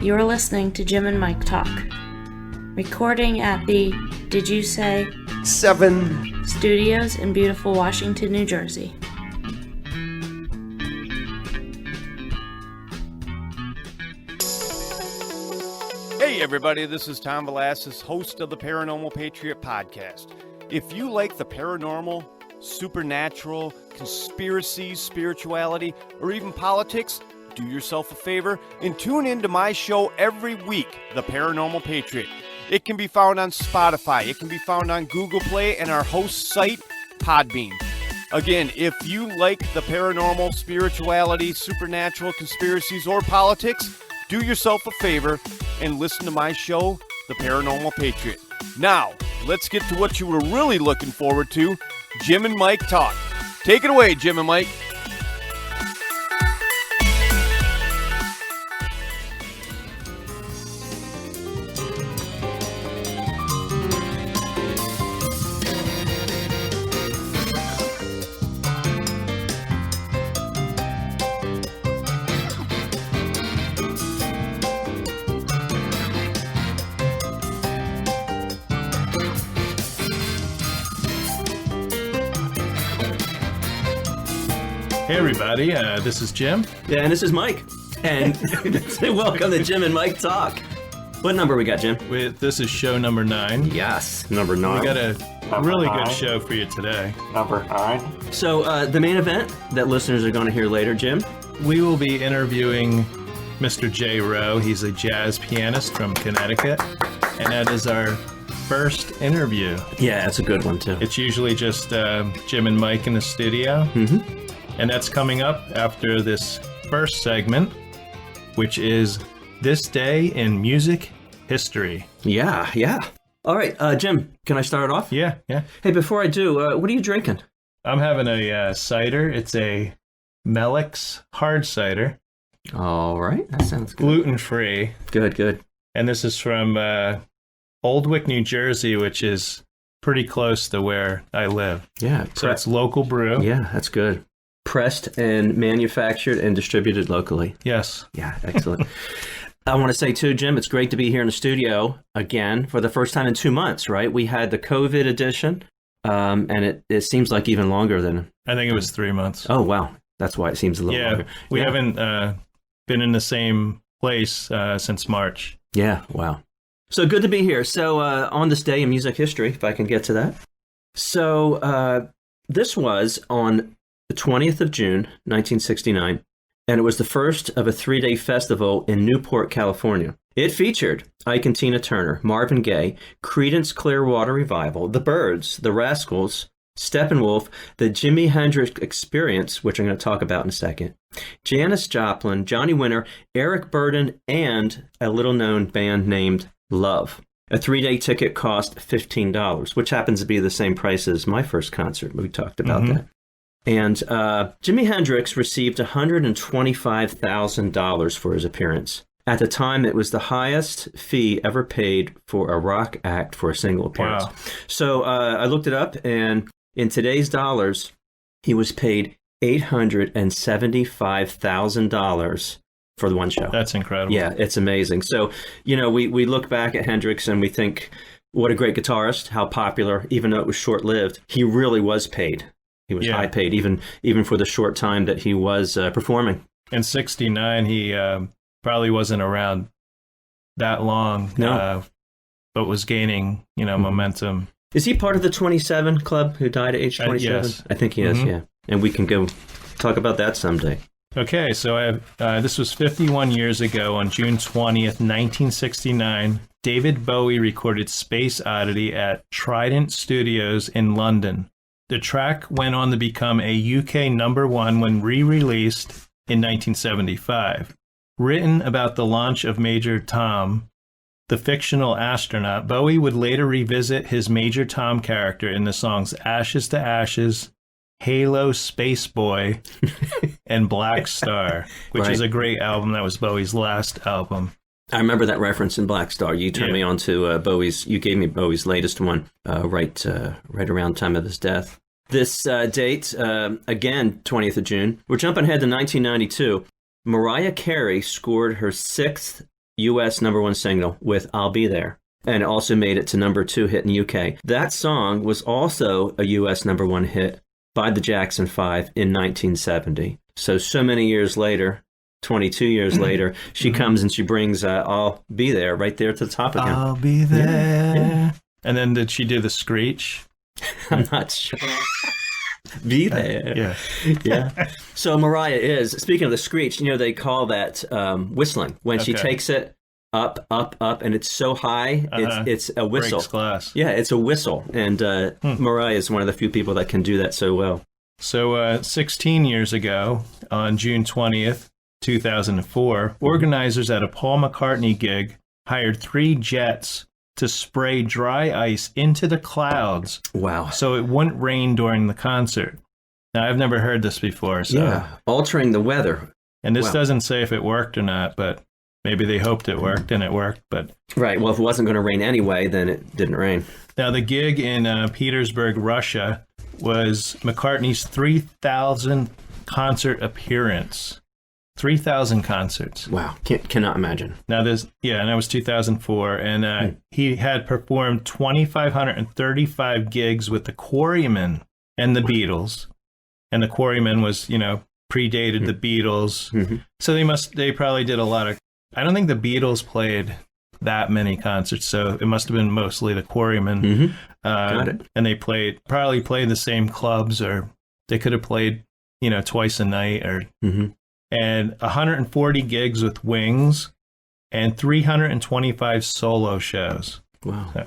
You're listening to Jim and Mike Talk. Recording at the Did You Say 7 Studios in beautiful Washington, New Jersey. Hey everybody, this is Tom Velasquez, host of the Paranormal Patriot Podcast. If you like the paranormal, supernatural, conspiracies, spirituality, or even politics, do yourself a favor and tune into my show every week, The Paranormal Patriot. It can be found on Spotify, it can be found on Google Play, and our host site, Podbean. Again, if you like the paranormal, spirituality, supernatural, conspiracies, or politics, do yourself a favor and listen to my show, The Paranormal Patriot. Now, let's get to what you were really looking forward to, Jim and Mike Talk. Take it away, Jim and Mike. Hey everybody, this is Jim. Yeah, and this is Mike. And welcome to Jim and Mike Talk. What number we got, Jim? This is show number 9. Yes, number 9. We got a really good show for you today. Number 9. So the main event that listeners are going to hear later, Jim? We will be interviewing Mr. Jay Rowe. He's a jazz pianist from Connecticut, and that is our first interview. Yeah, that's a good one too. It's usually just Jim and Mike in the studio. Mm-hmm. And that's coming up after this first segment, which is This Day in Music History. Yeah. All right, Jim, can I start off? Yeah. Hey, before I do, what are you drinking? I'm having a cider. It's a Melix hard cider. All right, that sounds good. Gluten-free. Good. And this is from Oldwick, New Jersey, which is pretty close to where I live. Yeah. So it's local brew. Yeah, that's good. Pressed and manufactured and distributed locally. Yes. Yeah, excellent. I want to say too, Jim, it's great to be here in the studio again for the first time in 2 months, right? We had the COVID edition, and it seems like even longer than... I think it was 3 months. Oh, wow. That's why it seems a little longer. We haven't been in the same place since March. Yeah, wow. So good to be here. So on this day in music history, if I can get to that. So this was on the 20th of June, 1969, and it was the first of a 3-day festival in Newport, California. It featured Ike and Tina Turner, Marvin Gaye, Creedence Clearwater Revival, The Byrds, The Rascals, Steppenwolf, the Jimi Hendrix Experience, which I'm going to talk about in a second, Janis Joplin, Johnny Winter, Eric Burdon, and a little-known band named Love. A 3-day ticket cost $15, which happens to be the same price as my first concert. We talked about that. And Jimi Hendrix received $125,000 for his appearance. At the time, it was the highest fee ever paid for a rock act for a single appearance. Wow. So I looked it up, and in today's dollars, he was paid $875,000 for the one show. That's incredible. Yeah, it's amazing. So, we look back at Hendrix and we think, what a great guitarist, how popular, even though it was short-lived. He really was paid. He was high paid, even for the short time that he was performing. In 69, he probably wasn't around that long, but was gaining, momentum. Is he part of the 27 Club who died at age 27? Yes. I think he is, yeah. And we can go talk about that someday. Okay, so this was 51 years ago on June 20th, 1969. David Bowie recorded Space Oddity at Trident Studios in London. The track went on to become a UK #1 when re-released in 1975. Written about the launch of Major Tom, the fictional astronaut, Bowie would later revisit his Major Tom character in the songs Ashes to Ashes, Halo, Space Boy, and Black Star, which is a great album. That was Bowie's last album. I remember that reference in Black Star. You turned me on to you gave me Bowie's latest one right around time of his death. This date, again, 20th of June. We're jumping ahead to 1992. Mariah Carey scored her 6th U.S. #1 single with I'll Be There, and it also made it to #2 hit in the UK. That song was also a U.S. #1 hit by the Jackson 5 in 1970. So many years later, 22 years later, she comes and she brings I'll Be There right there to the top again. I'll be there. Yeah. And then did she do the screech? I'm not sure. Be there. Yeah. Yeah. So Mariah is, speaking of the screech, they call that whistling. When she takes it up, up, up, and it's so high, it's a whistle. Breaks glass. Yeah, it's a whistle. And Mariah is one of the few people that can do that so well. So 16 years ago, on June 20th, 2004, organizers at a Paul McCartney gig hired 3 jets to spray dry ice into the clouds. Wow. So it wouldn't rain during the concert. Now, I've never heard this before. So. Yeah, altering the weather. And this doesn't say if it worked or not, but maybe they hoped it worked and it worked. But right, well, if it wasn't going to rain anyway, then it didn't rain. Now, the gig in Petersburg, Russia, was McCartney's 3,000th concert appearance. 3,000 concerts. Wow, cannot imagine. Now and that was 2004, and he had performed 2,535 gigs with the Quarrymen and the Beatles, and the Quarrymen was predated the Beatles, so they probably did a lot of. I don't think the Beatles played that many concerts, so it must have been mostly the Quarrymen. Got it. And they probably played the same clubs, or they could have played twice a night, or. And 140 gigs with Wings, and 325 solo shows. Wow. So.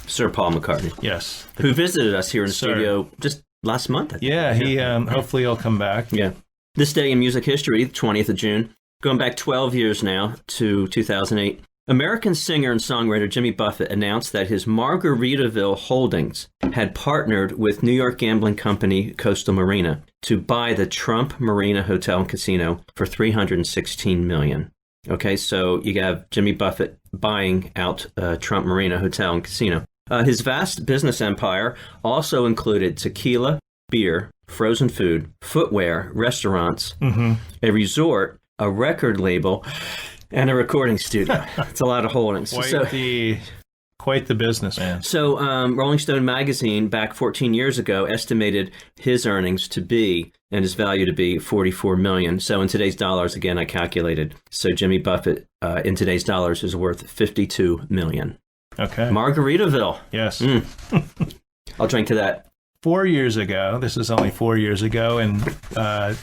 Sir Paul McCartney. Yes. Who visited us here in the studio just last month, I think. Yeah, he hopefully he'll come back. Yeah. This day in music history, 20th of June, going back 12 years now to 2008, American singer and songwriter Jimmy Buffett announced that his Margaritaville holdings had partnered with New York gambling company Coastal Marina to buy the Trump Marina Hotel and Casino for $316 million. Okay, so you have Jimmy Buffett buying out Trump Marina Hotel and Casino. His vast business empire also included tequila, beer, frozen food, footwear, restaurants, a resort, a record label, and a recording studio. It's a lot of holdings. Quite the business, man. So Rolling Stone magazine back 14 years ago estimated his earnings to be, and his value to be, $44 million. So in today's dollars, again, I calculated. So Jimmy Buffett in today's dollars is worth $52 million. Okay. Margaritaville. Yes. I'll drink to that. 4 years ago, this is only 4 years ago, and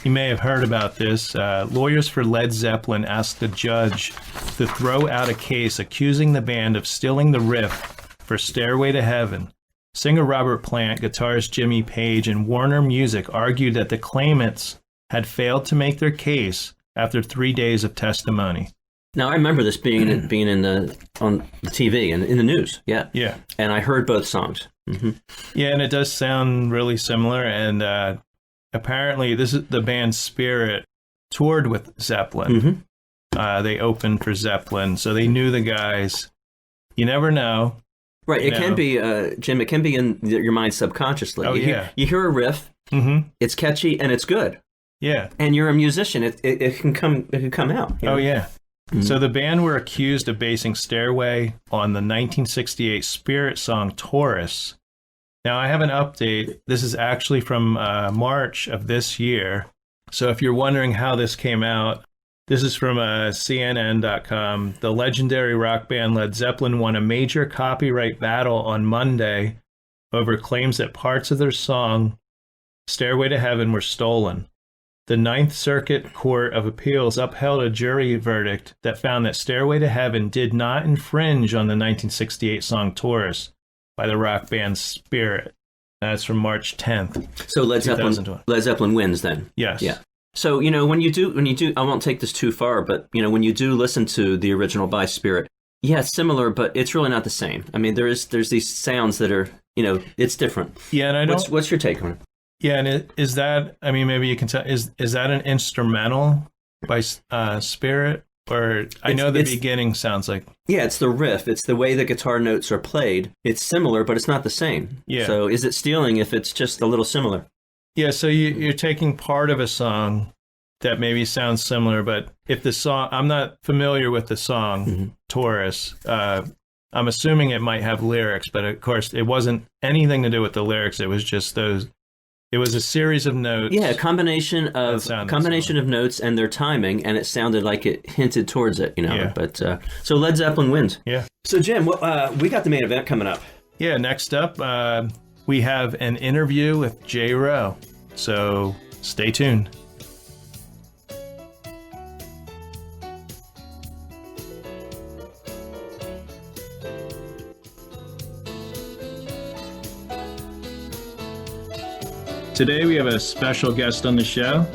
you may have heard about this, lawyers for Led Zeppelin asked the judge to throw out a case accusing the band of stealing the riff for Stairway to Heaven. Singer Robert Plant, guitarist Jimmy Page, and Warner Music argued that the claimants had failed to make their case after 3 days of testimony. Now, I remember this being on the TV and in the news. Yeah. Yeah. And I heard both songs. Yeah, and it does sound really similar. And apparently, this is the band Spirit toured with Zeppelin. They opened for Zeppelin, so they knew the guys. You never know. Right. It can be, Jim, it can be in your mind subconsciously. Oh, You hear a riff, it's catchy, and it's good. Yeah. And you're a musician. It can come out. Oh, yeah. So the band were accused of basing Stairway on the 1968 Spirit song Taurus. Now, I have an update. This is actually from March of this year. So if you're wondering how this came out, this is from CNN.com. The legendary rock band Led Zeppelin won a major copyright battle on Monday over claims that parts of their song Stairway to Heaven were stolen. The Ninth Circuit Court of Appeals upheld a jury verdict that found that Stairway to Heaven did not infringe on the 1968 song Taurus by the rock band Spirit. That's from March 10th. So Led Zeppelin wins then. Yes. Yeah. So, when you do, I won't take this too far, but, when you do listen to the original by Spirit, yeah, it's similar, but it's really not the same. I mean, there's these sounds that are, it's different. Yeah, and I don't... What's your take on it? Yeah, and is that, I mean, maybe you can tell, is that an instrumental by Spirit? Or I know the beginning sounds like... Yeah, it's the riff. It's the way the guitar notes are played. It's similar, but it's not the same. Yeah. So is it stealing if it's just a little similar? Yeah, so you're taking part of a song that maybe sounds similar, but if the song, I'm not familiar with the song Taurus. I'm assuming it might have lyrics, but of course it wasn't anything to do with the lyrics. It was just those. It was a series of notes. Yeah, a combination of notes and their timing, and it sounded like it hinted towards it, Yeah. But so Led Zeppelin wins. Yeah. So Jim, we got the main event coming up. Yeah. Next up, we have an interview with Jay Rowe. So stay tuned. Today we have a special guest on the show.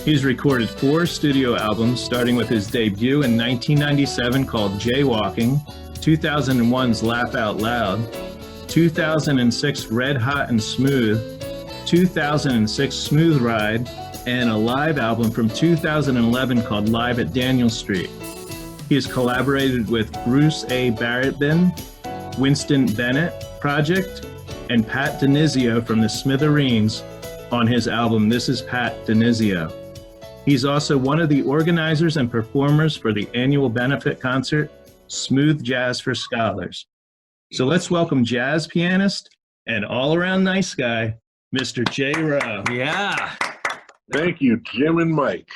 He's recorded 4 studio albums, starting with his debut in 1997 called Jaywalking, 2001's Laugh Out Loud, 2006 Red Hot and Smooth, 2006 Smooth Ride, and a live album from 2011 called Live at Daniel Street. He has collaborated with Bruce A. Barrettbin, Winston Bennett Project, and Pat Dinizio from the Smithereens on his album This Is Pat Dinizio. He's also one of the organizers and performers for the annual benefit concert, Smooth Jazz for Scholars. So let's welcome jazz pianist and all-around nice guy, Mr. Jay Rowe. Yeah. Thank you, Jim and Mike.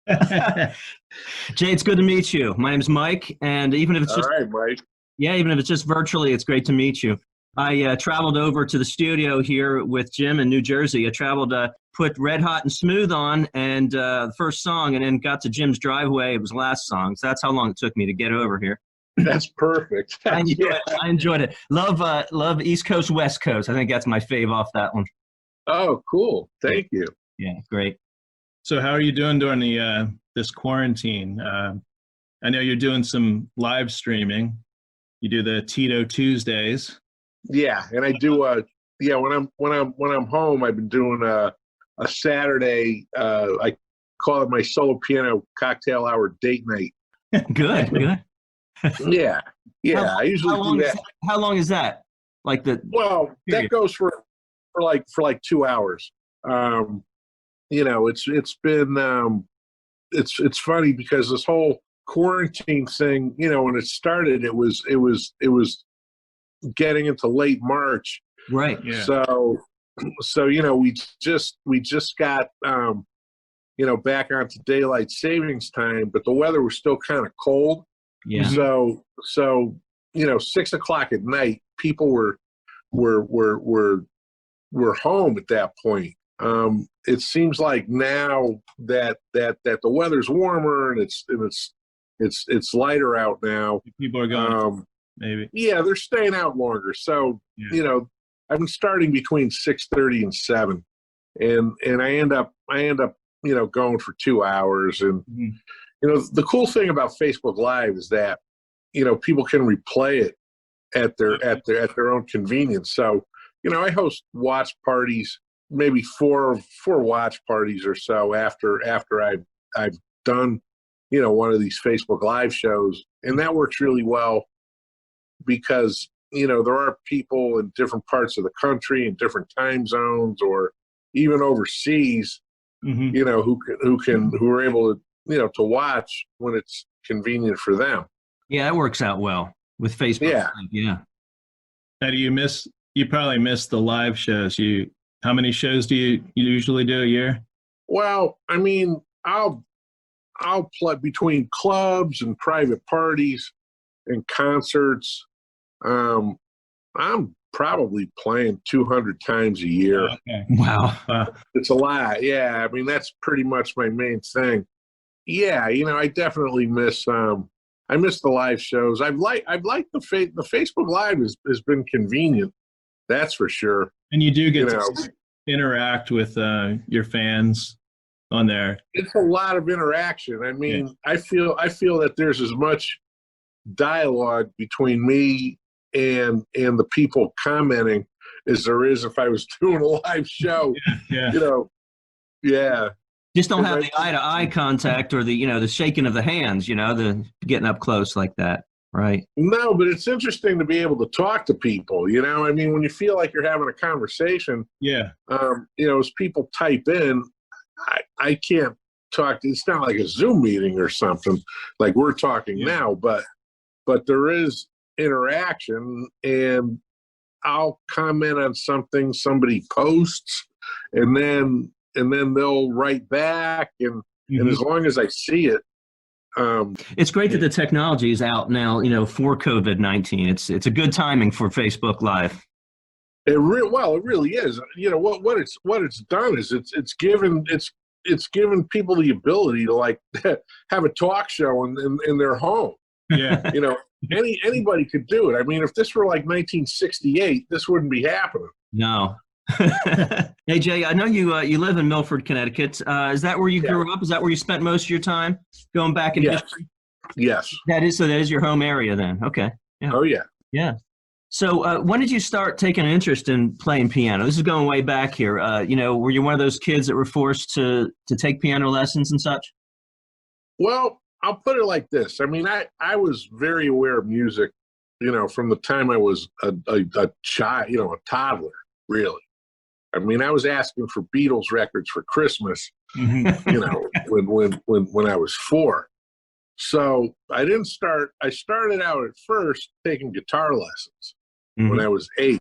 Jay, it's good to meet you. My name's Mike, and even if it's just All right, Mike. even if it's just virtually, it's great to meet you. I traveled over to the studio here with Jim in New Jersey. I traveled, put Red Hot and Smooth on, and the first song, and then got to Jim's driveway. It was the last song. So that's how long it took me to get over here. That's perfect. I enjoyed it. Love East Coast, West Coast. I think that's my fave off that one. Oh, cool. Thank you. Yeah, great. So how are you doing during the this quarantine? I know you're doing some live streaming. You do the Tito Tuesdays. Yeah, and I do. When I'm home, I've been doing a Saturday. I call it my solo piano cocktail hour date night. Good. Yeah. I usually do that. How long is that? Like Well, that goes for like 2 hours. It's been it's funny because this whole quarantine thing, when it started, it was getting into late March. Right. Yeah. So we just got back onto daylight savings time, but the weather was still kind of cold. Yeah. So 6 o'clock at night, people were home at that point. It seems like now that the weather's warmer and it's lighter out now. People are going. Maybe. Yeah, they're staying out longer. So I've been starting between 6:30 and 7, and I end up going for 2 hours. And the cool thing about Facebook Live is that people can replay it at their own convenience. So I host watch parties, maybe four watch parties or so after I've done one of these Facebook Live shows, and that works really well because there are people in different parts of the country in different time zones or even overseas who are able to watch when it's convenient for them. Yeah, that works out well with Facebook. Yeah. Now, you probably miss the live shows. How many shows do you usually do a year? Well, I mean, I'll play between clubs and private parties and concerts. I'm probably playing 200 times a year. Okay. Wow. It's a lot. Yeah. I mean, that's pretty much my main thing. Yeah. I definitely miss, I miss the live shows. I've liked the Facebook Live has been convenient. That's for sure. And you do get to interact with your fans on there. It's a lot of interaction. I mean, I feel that there's as much dialogue between me and the people commenting as there is if I was doing a live show. Yeah. Just don't have the eye-to-eye contact or the shaking of the hands, the getting up close like that, right? No, but it's interesting to be able to talk to people, I mean, when you feel like you're having a conversation, as people type in, I can't talk. It's not like a Zoom meeting or something like we're talking now, but there is interaction, and I'll comment on something somebody posts, and then they'll write back, and as long as I see it. It's great that the technology is out now, for COVID-19. It's a good timing for Facebook Live. It really is. What it's done is it's given people the ability to like have a talk show in their home. Yeah. Anybody could do it. I mean, if this were like 1968, this wouldn't be happening. No. Hey Jay, I know you live in Milford, Connecticut. Is that where you grew up? Is that where you spent most of your time going back in history? Yes. That is your home area then. Okay. Yeah. Oh yeah. Yeah. So when did you start taking an interest in playing piano? This is going way back here. Were you one of those kids that were forced to take piano lessons and such? Well, I'll put it like this. I mean, I was very aware of music, from the time I was a child, a toddler, really. I mean, I was asking for Beatles records for Christmas, when I was 4. So I started out at first taking guitar lessons when I was 8.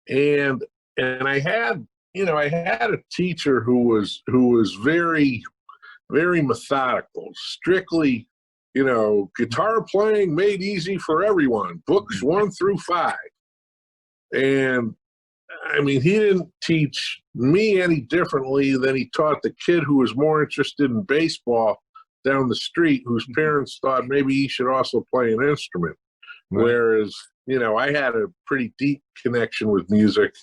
And I had a teacher who was very, very methodical, strictly, guitar playing made easy for everyone, books 1 through 5. And I mean, he didn't teach me any differently than he taught the kid who was more interested in baseball down the street, whose parents thought maybe he should also play an instrument. Right. Whereas, I had a pretty deep connection with music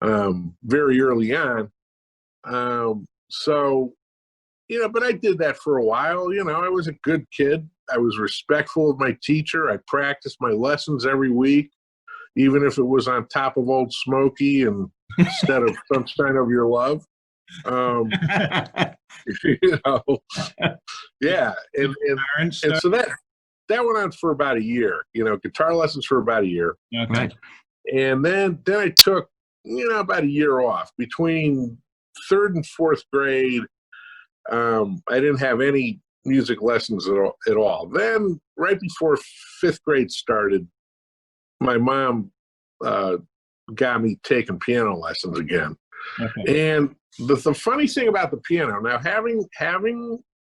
very early on. But I did that for a while. I was a good kid. I was respectful of my teacher. I practiced my lessons every week, even if it was on top of Old Smoky and instead of Sunshine of Your Love. Yeah. And so that went on for about a year, guitar lessons for about a year. Okay. And then I took, about a year off. Between 3rd and 4th grade, I didn't have any music lessons at all. Then right before 5th grade started, my mom got me taking piano lessons again. Okay. And the funny thing about the piano, now having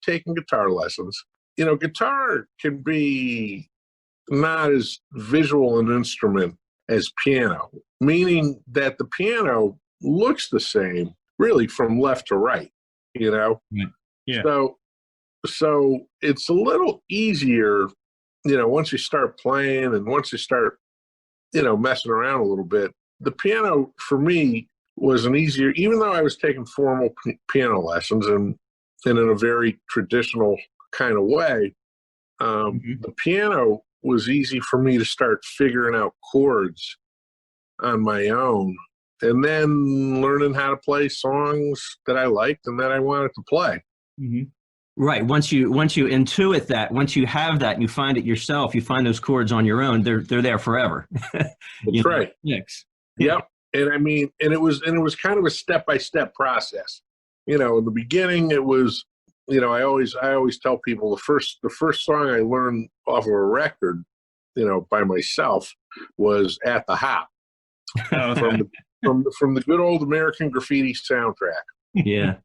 taken guitar lessons, guitar can be not as visual an instrument as piano, meaning that the piano looks the same really from left to right, Yeah. So it's a little easier, once you start playing and once you start, messing around a little bit. The piano for me was an easier, even though I was taking formal piano lessons and in a very traditional kind of way, the piano was easy for me to start figuring out chords on my own and then learning how to play songs that I liked and that I wanted to play. Mm-hmm. Right. Once you intuit that, once you have that and you find it yourself, you find those chords on your own, they're there forever. That's right. Next. Yep. And I mean, and it was kind of a step-by-step process. In the beginning it was, I always tell people the first song I learned off of a record, by myself was At the Hop from the good old American Graffiti soundtrack. Yeah.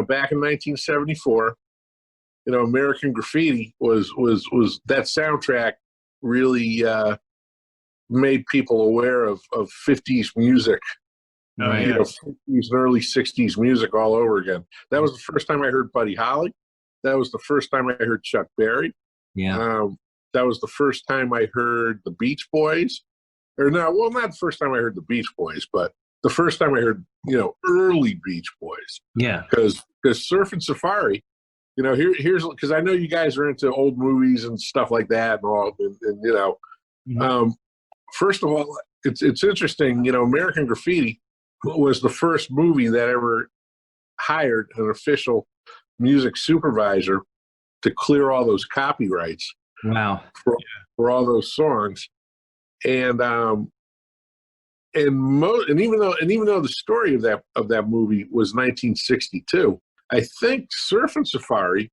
Back in 1974, American Graffiti was that soundtrack really made people aware of 50s music, 50s and early 60s music all over again. That was the first time I heard Buddy Holly. That was the first time I heard Chuck Berry. Yeah. That was the first time I heard the Beach Boys. Not the first time I heard the Beach Boys, but the first time I heard, early Beach Boys. Yeah. Because Surf and Safari, here's because I know you guys are into old movies and stuff like that and all, and first of all, it's interesting. American Graffiti was the first movie that ever hired an official music supervisor to clear all those copyrights. Wow. For all those songs, and even though the story of that movie was 1962, I think Surfin' Safari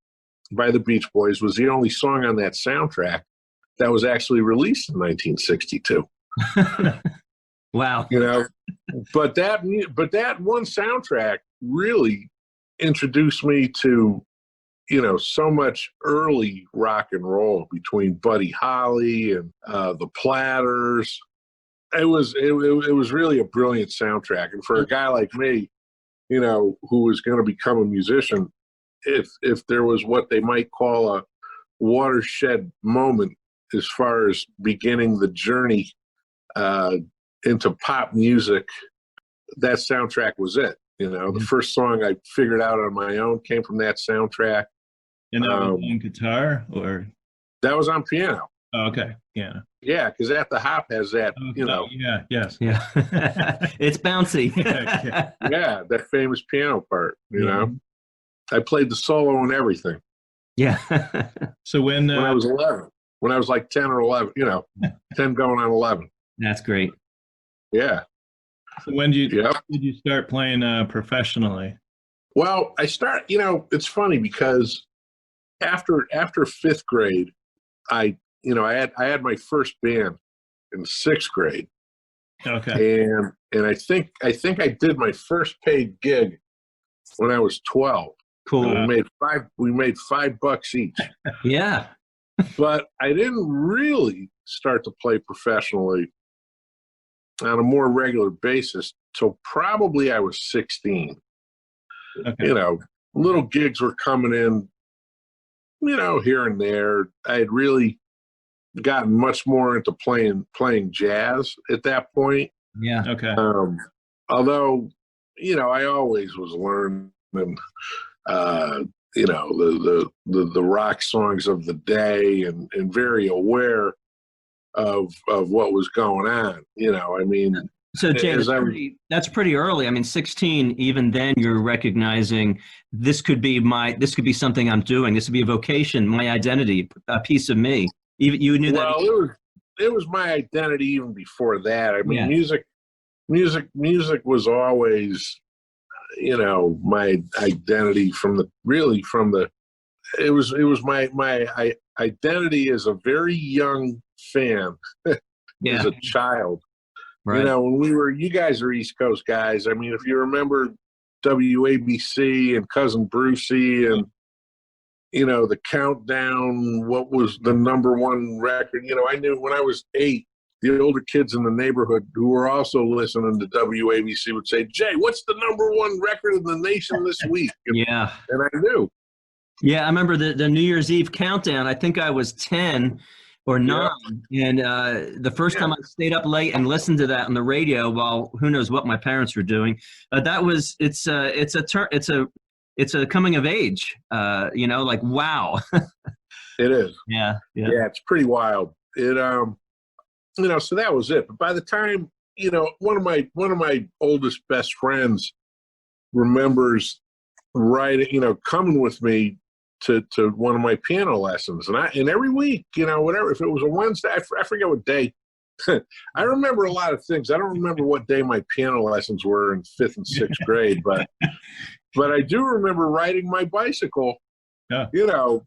by the Beach Boys was the only song on that soundtrack that was actually released in 1962. Wow. You know, but that one soundtrack really introduced me to, you know, so much early rock and roll between Buddy Holly and the Platters. It was really a brilliant soundtrack, and for a guy like me, you know, who was going to become a musician, if there was what they might call a watershed moment as far as beginning the journey into pop music, that soundtrack was it. You know, the first song I figured out on my own came from that soundtrack. And that was on guitar, or? That was on piano. Oh, okay, yeah. Yeah, because At the Hop has that, you know. Yeah, yes. Yeah. It's bouncy. Yeah, that famous piano part, you know. I played the solo and everything. Yeah. So when I was 11, when I was like 10 or 11, you know, 10 going on 11. That's great. Yeah. So when did you start playing professionally? Well, you know, it's funny because after fifth grade, I had my first band in sixth grade. Okay. And I think I did my first paid gig when I was 12. Cool. We made $5 each. Yeah. But I didn't really start to play professionally on a more regular basis till probably I was 16. Okay. You know, little gigs were coming in, you know, here and there. I had really gotten much more into playing jazz at that point. Yeah. Okay. Although, you know, I always was learning, you know, the rock songs of the day and very aware of what was going on. You know, I mean. So, Jay, that's pretty early. I mean, 16, even then you're recognizing this could be something I'm doing. This would be a vocation, my identity, a piece of me. Even you knew that. Well, it was my identity even before that. I mean, music was always, you know, my identity it was my identity as a very young fan as a child. Right. You know, when you guys are East Coast guys. I mean, if you remember WABC and Cousin Brucey and, you know, the countdown, what was the #1 record? You know, I knew when I was 8, the older kids in the neighborhood who were also listening to WABC would say, "Jay, what's the #1 record in the nation this week?" And I knew. Yeah, I remember the New Year's Eve countdown. I think I was 10 or 9, and the first time I stayed up late and listened to that on the radio while who knows what my parents were doing. It's a coming of age. You know, like wow. It is. Yeah, it's pretty wild. It you know, so that was it. But by the time, you know, one of my oldest best friends remembers writing, you know, coming with me to one of my piano lessons, and every week, you know, whatever, if it was a Wednesday, I forget what day. I remember a lot of things. I don't remember what day my piano lessons were in 5th and 6th grade, but I do remember riding my bicycle. Yeah. You know,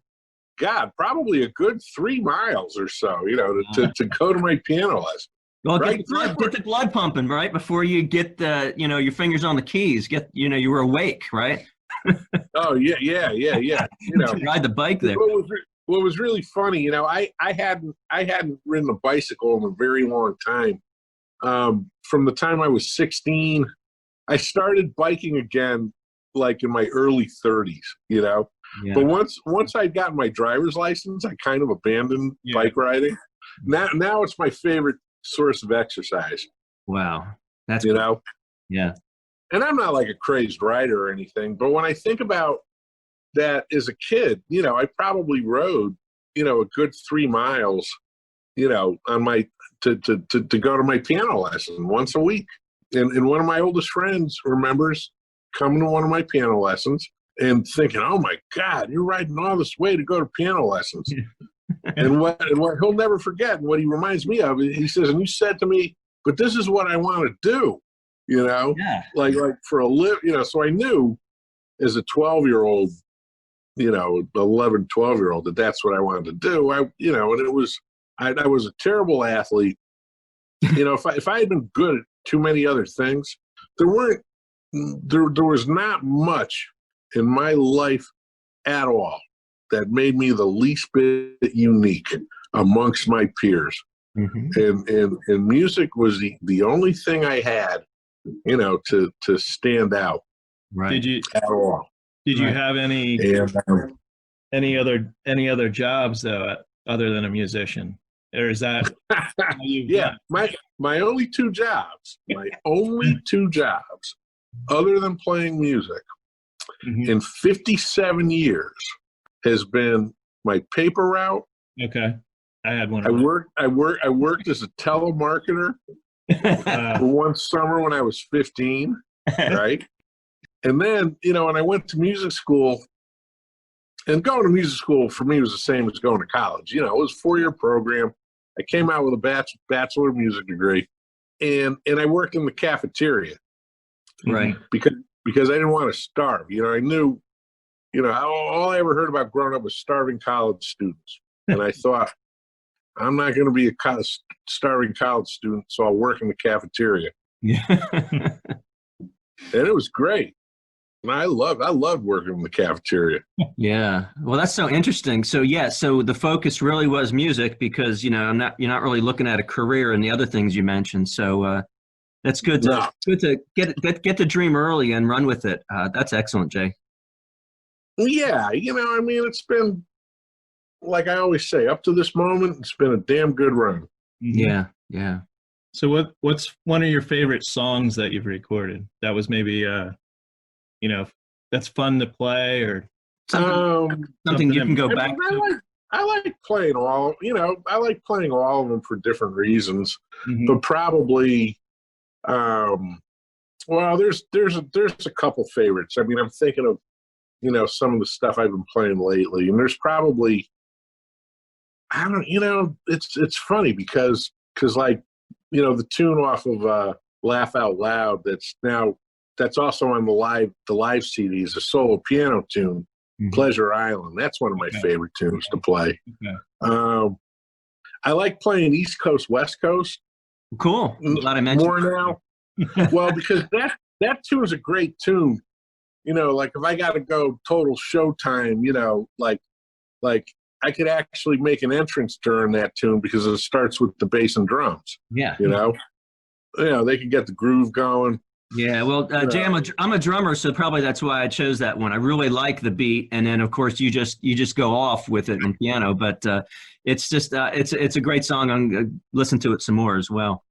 God, probably a good 3 miles or so, you know, to go to my piano lesson. Well, right? get the blood pumping, right? Before you get your fingers on the keys, you were awake, right? Oh yeah. You know, ride the bike there. What was really funny, you know, I hadn't ridden a bicycle in a very long time. From the time I was 16, I started biking again, like in my early 30s, you know. Yeah. But once I'd gotten my driver's license, I kind of abandoned bike riding. Now it's my favorite source of exercise. Wow, that's you know. Yeah. And I'm not like a crazed rider or anything, but when I think about that as a kid, you know, I probably rode, you know, a good 3 miles, you know, on my to go to my piano lesson once a week. And one of my oldest friends remembers coming to one of my piano lessons and thinking, "Oh my God, you're riding all this way to go to piano lessons." and what he'll never forget, and what he reminds me of, he says, "And you said to me, but this is what I want to do." You know, like for a live, you know, so I knew as a 12-year-old, 11, 12-year-old, that's what I wanted to do. And it was, I was a terrible athlete. If I had been good at too many other things, there was not much in my life at all that made me the least bit unique amongst my peers. And music was the only thing I had, to stand out. Right. Did you at all. Did you have any other jobs though, other than a musician, or is that how yeah, my only two jobs, other than playing music, in 57 years, has been my paper route. Okay, I had one. I worked as a telemarketer for one summer when I was 15, right? And then, when I went to music school, and going to music school for me was the same as going to college. It was a 4-year program. I came out with a bachelor of music degree, and I worked in the cafeteria, Right? Because I didn't want to starve. I knew, all I ever heard about growing up was starving college students, and I thought, I'm not going to be a starving college student, so I'll work in the cafeteria. Yeah. And it was great. And I loved working in the cafeteria. Yeah. Well, that's so interesting. So so the focus really was music because, you're not really looking at a career and the other things you mentioned. So that's good to get the dream early and run with it. That's excellent, Jay. Yeah. It's been, like I always say, up to this moment, it's been a damn good run. Yeah. Yeah. So what's one of your favorite songs that you've recorded that was maybe that's fun to play, or something you can go back to? I like playing all, I like playing all of them for different reasons, but probably, there's a couple favorites. I'm thinking of, some of the stuff I've been playing lately, and there's probably, it's funny because like, the tune off of Laugh Out Loud that's also on the live CD is a solo piano tune, Pleasure Island. That's one of my favorite tunes to play. I like playing East Coast, West Coast. Cool. Glad I mentioned more now. Well, because that tune is a great tune. Like if I got to go total showtime, like I could actually make an entrance during that tune because it starts with the bass and drums. Yeah. They could get the groove going. Yeah, well, Jay, I'm a drummer, so probably that's why I chose that one. I really like the beat, and then of course you just go off with it on piano. But it's just it's a great song. I'm gonna listen to it some more as well.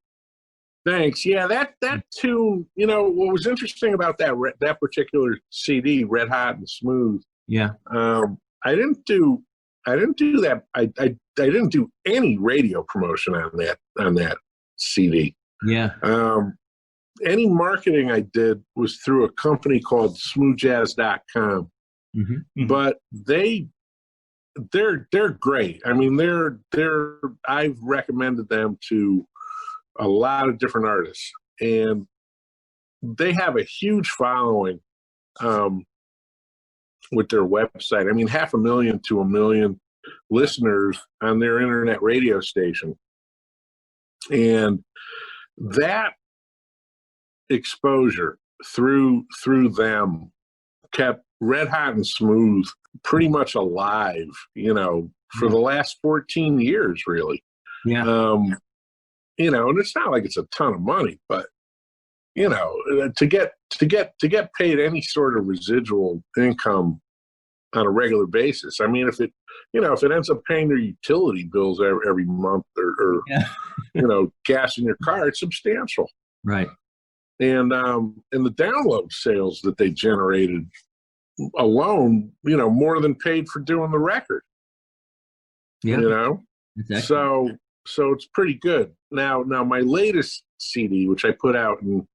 Thanks. Yeah, that tune. What was interesting about that particular CD, Red Hot and Smooth. Yeah. I didn't do that. I didn't do any radio promotion on that CD. Yeah. Any marketing I did was through a company called smoothjazz.com. But they're great. I've recommended them to a lot of different artists, and they have a huge following with their website. 500,000 to 1 million listeners on their internet radio station. And that exposure through them kept Red Hot and Smooth pretty much alive, for the last 14 years, really. Yeah. And it's not like it's a ton of money, but to get paid any sort of residual income on a regular basis. If it ends up paying their utility bills every month or gas in your car, it's substantial. Right. And the download sales that they generated alone, more than paid for doing the record. Yeah. Exactly. So it's pretty good. Now my latest CD, which I put out in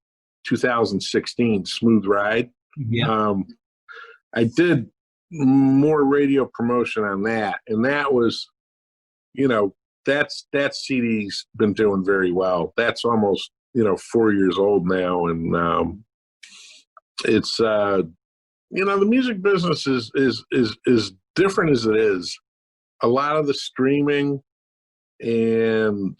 2016, Smooth Ride. Yeah. I did more radio promotion on that, and that was, that CD's been doing very well. That's almost 4 years old now, and it's the music business is different as it is. A lot of the streaming and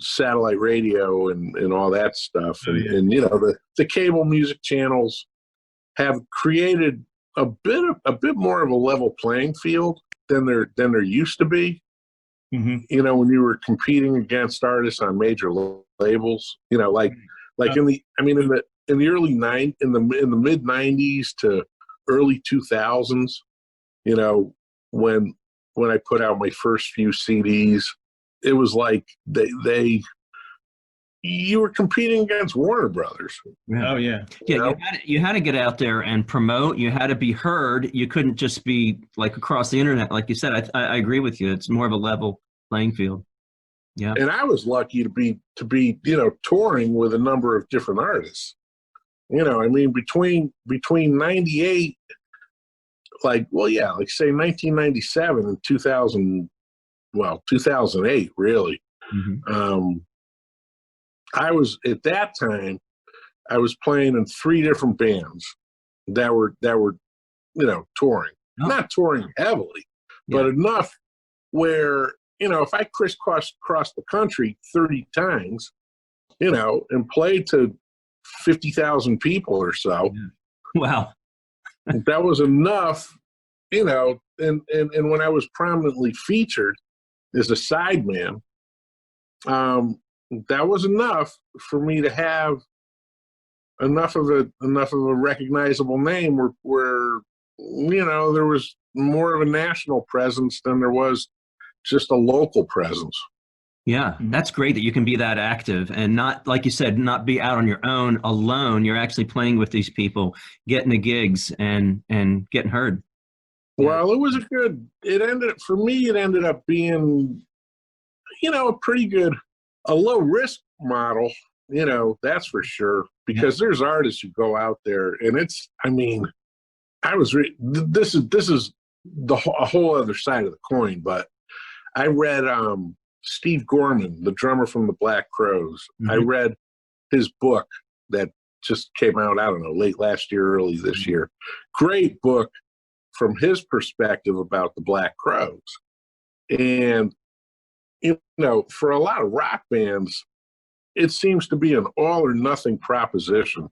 satellite radio and all that stuff, and the cable music channels have created a bit more of a level playing field than there used to be. Mm-hmm. When you were competing against artists on major labels, in the mid 90s to early 2000s, when I put out my first few CDs, it was like you were competing against Warner Brothers. Yeah. Oh yeah. Yeah, you had to get out there and promote. You had to be heard. You couldn't just be like across the internet, like you said. I agree with you. It's more of a level playing field. Yeah. And I was lucky to be touring with a number of different artists. Between 98, say 1997 and 2008, really. Mm-hmm. I was at that time. I was playing in 3 different bands that were touring, not touring heavily, but enough where if I crisscrossed across the country 30 times, and played to 50,000 people or so. Wow, that was enough, and when I was prominently featured as a sideman, that was enough for me to have enough of a recognizable name where there was more of a national presence than there was just a local presence. Yeah, that's great that you can be that active and not, like you said, not be out on your own alone. You're actually playing with these people, getting the gigs and getting heard. Well, it ended up being, a pretty good, a low risk model, that's for sure, because there's artists who go out there and this is a whole other side of the coin, but I read, Steve Gorman, the drummer from the Black Crowes. Mm-hmm. I read his book that just came out, I don't know, late last year, early this year. Great book from his perspective about the Black Crowes. And, for a lot of rock bands, it seems to be an all or nothing proposition,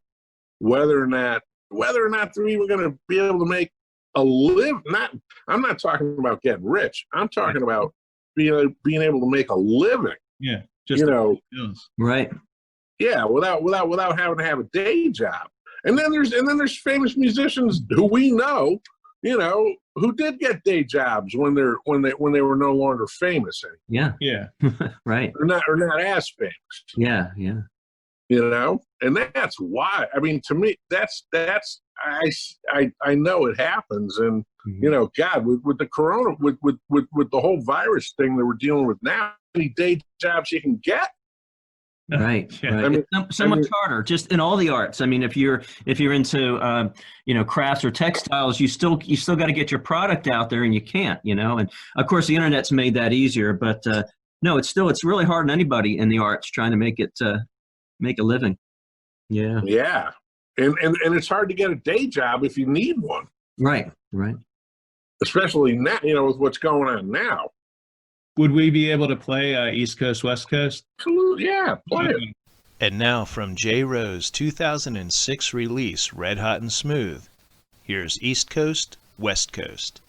whether or not they're even going to be able to make a live. I'm not talking about getting rich. I'm talking about being able to make a living. Yeah. Just right. Yeah, without having to have a day job. And then there's famous musicians who we know, who did get day jobs when they were no longer famous anymore. Yeah. Yeah. Right. Or not as famous. Yeah, yeah. And that's why. To me, that's I know it happens, and God, with the corona, with the whole virus thing that we're dealing with now, any day jobs you can get. Right. Yeah. Right. It's so much harder, just in all the arts. If you're into crafts or textiles, you still got to get your product out there, and you can't. And of course the internet's made that easier, but no, it's really hard on anybody in the arts trying to make a living. Yeah. Yeah. And it's hard to get a day job if you need one. Right. Especially now, with what's going on now. Would we be able to play East Coast, West Coast? Absolutely, yeah, play it. And now from Jay Rowe's 2006 release, Red Hot and Smooth, here's East Coast, West Coast.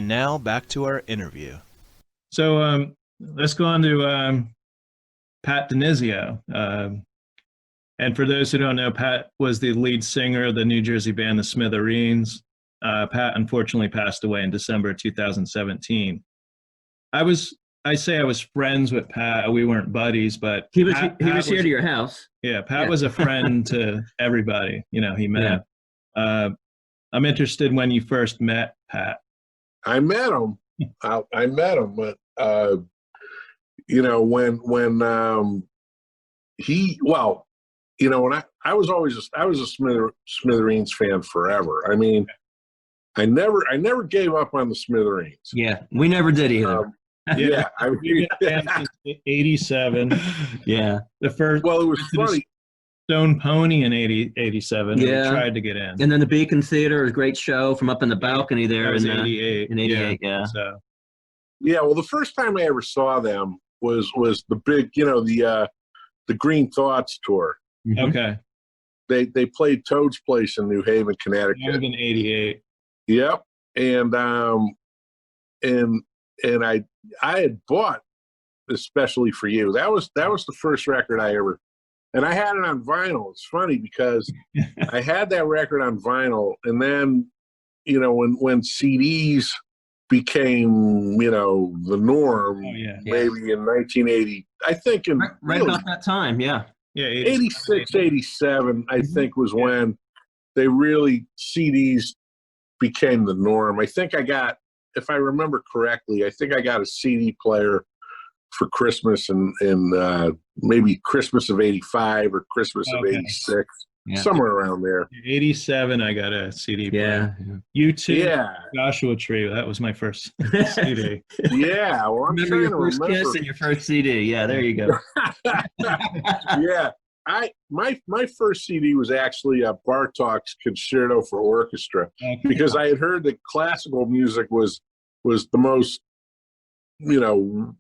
And now back to our interview. So let's go on to Pat Dinizio. And for those who don't know, Pat was the lead singer of the New Jersey band, the Smithereens. Pat unfortunately passed away in December 2017. I was friends with Pat. We weren't buddies, but He was Pat here to your house. Yeah, Pat was a friend to everybody, he met. Yeah. I'm interested when you first met Pat. I met him. I met him, but when I was a Smithereens fan forever. I mean, I never gave up on the Smithereens. Yeah, we never did either. Yeah, I mean, 87. Yeah, the first. Well, it was funny. Stone Pony in 87. Yeah, we tried to get in. And then the Beacon Theater, a great show from up in the balcony there in 88. In 88, yeah. So. Yeah, well, the first time I ever saw them was the big, the Green Thoughts tour. Mm-hmm. Okay. They played Toad's Place in New Haven, Connecticut. That was in 88. Yep, and I had bought Especially for You. That was the first record I ever, and I had it on vinyl. It's funny because I had that record on vinyl, and then when CDs became the norm, maybe in 1980, I think right about that time, yeah. 86, 87, I think was when they really CDs became the norm. I think I got, if I remember correctly, I think I got a CD player for Christmas and maybe Christmas of 85 or Christmas of 86, somewhere around there. 87, I got a CD player. Yeah. U2, Joshua Tree. That was my first CD. Yeah, well, I'm remember your first remember. kiss and your first CD. Yeah, there you go. Yeah, my first CD was actually a Bartok's Concerto for Orchestra, because I had heard that classical music was the most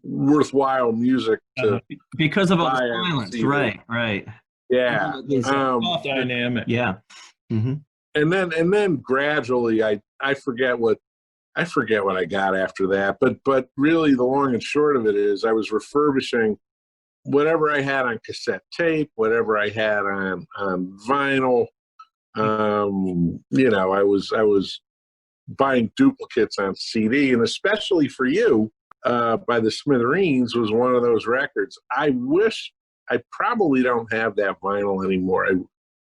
worthwhile music to because of all the silence. Right. Yeah, dynamic. Yeah. Mm-hmm. And then gradually, I forget what I got after that. But really, the long and short of it is, I was refurbishing whatever I had on cassette tape, whatever I had on vinyl. I was buying duplicates on CD, and Especially for You by the Smithereens was one of those records. I wish, I probably don't have that vinyl anymore.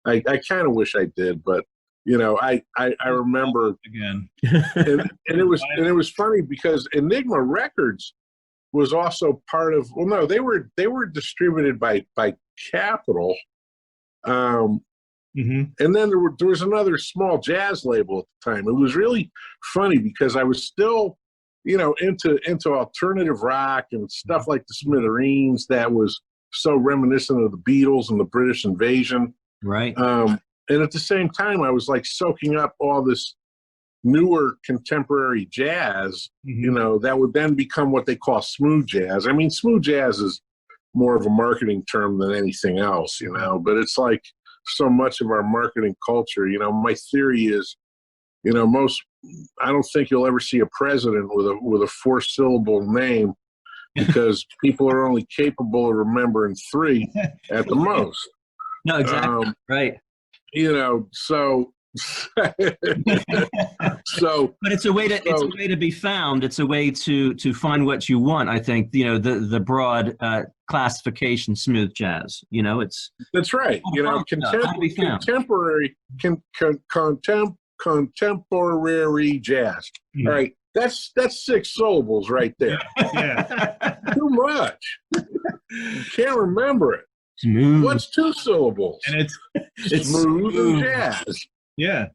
I kind of wish I did, but I remember again, and it was funny because Enigma Records was also part of. Well, no, they were distributed by Capitol, and then there was another small jazz label at the time. It was really funny because I was still into alternative rock and stuff like the Smithereens that was so reminiscent of the Beatles and the British Invasion. Right. And at the same time, I was like soaking up all this newer contemporary jazz, that would then become what they call smooth jazz. I mean, smooth jazz is more of a marketing term than anything else, but it's like so much of our marketing culture. My theory is, I don't think you'll ever see a president with a 4-syllable name, because people are only capable of remembering 3 at the most. No, exactly. Right. So but it's a way to be found. It's a way to find what you want. I think the broad classification, smooth jazz. That's right. Contemporary jazz. All right, that's 6 syllables right there. Yeah. Too much. You can't remember it. Smooth. What's 2 syllables? And it's smooth and jazz. Yeah.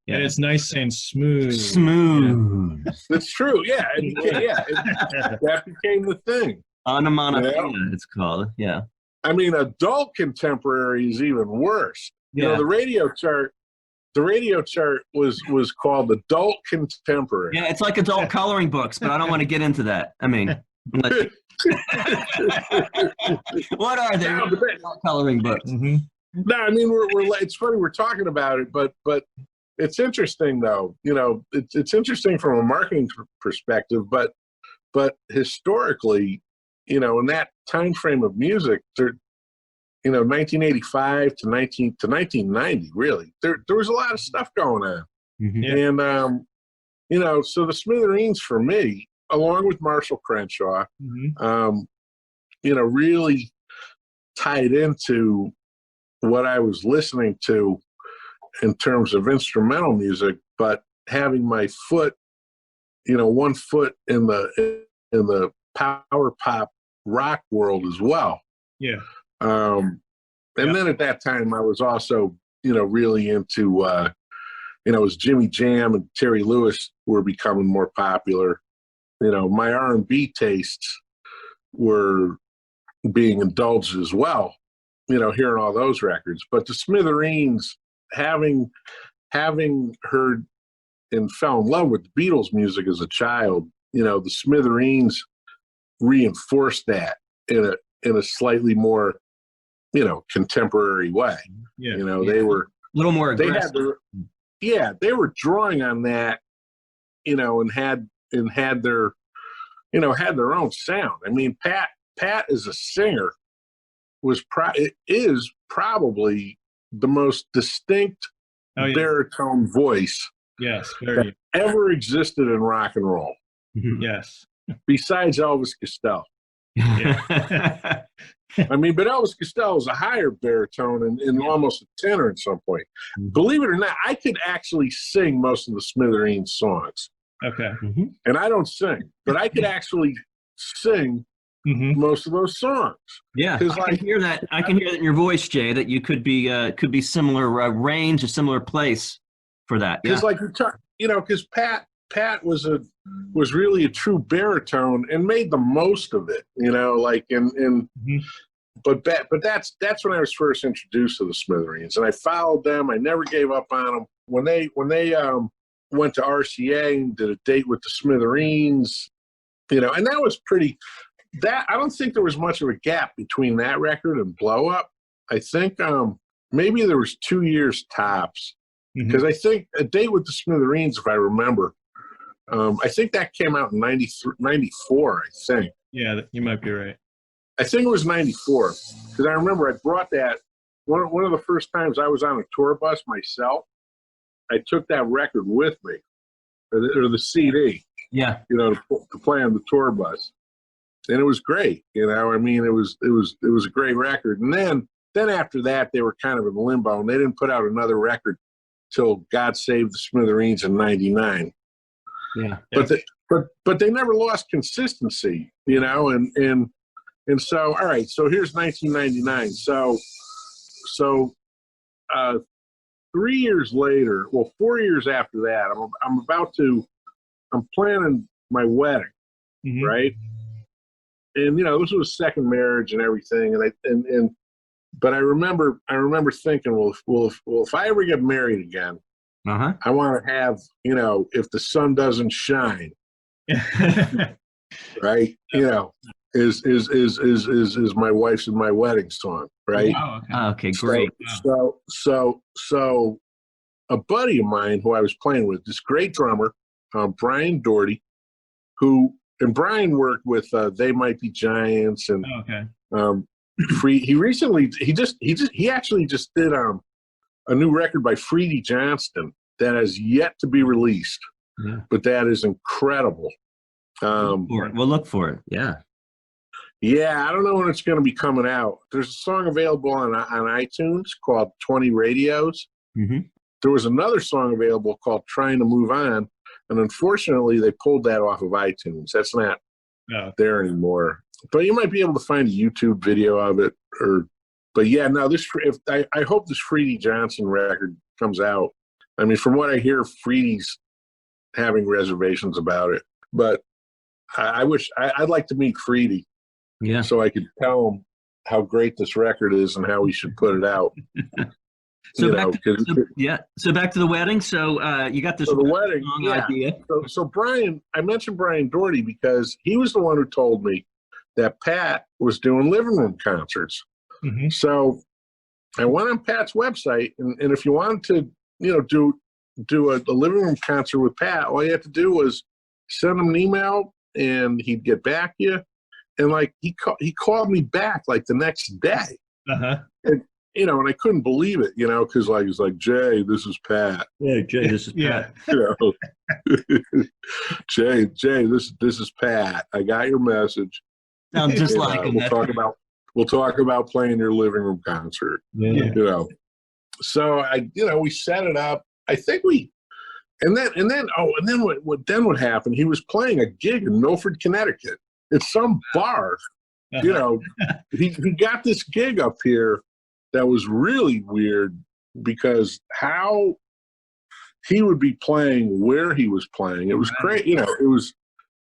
And it's nice saying smooth. Smooth. Yeah. That's true. Yeah. That became the thing. Onomatopoeia, it's called. Yeah. I mean, adult contemporary is even worse. The radio chart. The radio chart was called Adult Contemporary. Yeah, it's like adult coloring books, but I don't want to get into that. I mean, what are they? Adult coloring books. No, I mean, it's funny we're talking about it, but it's interesting though. It's interesting from a marketing perspective, but historically, in that time frame of music, 1985 to 1990, really, there was a lot of stuff going on. Mm-hmm. And so the Smithereens for me, along with Marshall Crenshaw, really tied into what I was listening to in terms of instrumental music, but having my foot, one foot in the power pop rock world as well. Yeah. And then at that time, I was also, really into, as Jimmy Jam and Terry Lewis were becoming more popular, my R&B tastes were being indulged as well, hearing all those records. But the Smithereens, having heard and fell in love with the Beatles music as a child, the Smithereens reinforced that in a slightly more, contemporary way. Yeah. They were a little more aggressive. They were drawing on that, and had their, had their own sound. I mean, Pat as a singer is probably the most distinct baritone voice that ever existed in rock and roll. Yes. Besides Elvis Costello. Yeah. I mean, but Elvis Costello is a higher baritone and almost a tenor at some point. Believe it or not, I could actually sing most of the Smithereens songs. Okay. And I don't sing, but I could actually sing most of those songs. Yeah, I can hear that. I can hear that in your voice, Jay, that you could be similar range, a similar place for that. Because because Pat was really a true baritone and made the most of it. But that's when I was first introduced to the Smithereens, and I followed them. I never gave up on them. When they went to RCA and did a date with the Smithereens, and that was pretty. I don't think there was much of a gap between that record and Blow Up. I think maybe there was 2 years tops, because I think A Date with the Smithereens, if I remember, I think that came out in 94, I think. Yeah, you might be right. I think it was 94, because I remember I brought that, one of the first times I was on a tour bus myself, I took that record with me, or the CD, to play on the tour bus. And it was great, I mean, it was a great record. And then after that, they were kind of in limbo, and they didn't put out another record till God Save the Smithereens in 99. Yeah. But they never lost consistency, and so, all right, so here's 1999. So 3 years later, 4 years after that, I'm planning my wedding, right? And this was a second marriage and everything, but I remember thinking, well, if I ever get married again, I want to have, if the sun doesn't shine, right? Is my wife's and my wedding song, right? Oh, okay, great. So a buddy of mine who I was playing with, this great drummer, Brian Doherty, and Brian worked with They Might Be Giants and he actually just did a new record by Freddie Johnston that has yet to be released, but that is incredible. We'll look for it. Yeah, I don't know when it's going to be coming out. There's a song available on iTunes called 20 Radios. There was another song available called Trying to Move On, and unfortunately, they pulled that off of iTunes. That's not there anymore. But you might be able to find a YouTube video of it. But yeah, no. I hope this Freddie Johnson record comes out. I mean, from what I hear, Freddie's having reservations about it. But I'd like to meet Freddie. Yeah. So I could tell him how great this record is and how we should put it out. So back to the wedding. So you got this wedding idea. So Brian, I mentioned Brian Doherty because he was the one who told me that Pat was doing living room concerts. So I went on Pat's website, and if you wanted to, do do a living room concert with Pat, all you had to do was send him an email and he'd get back to you. And like he called me back like the next day. Uh-huh. And, you know, and I couldn't believe it, you know, because like he's like, Jay, this is Pat. Yeah, Jay, this is Pat. You know, Jay, this is Pat. I got your message. Sounds just And, like him. we'll talk about playing your living room concert. Yeah. You know, so we set it up. I think and then what happened? He was playing a gig in Milford, Connecticut. It's some bar. You know, he got this gig up here that was really weird because how he would be playing where he was playing. It was great. You know, it was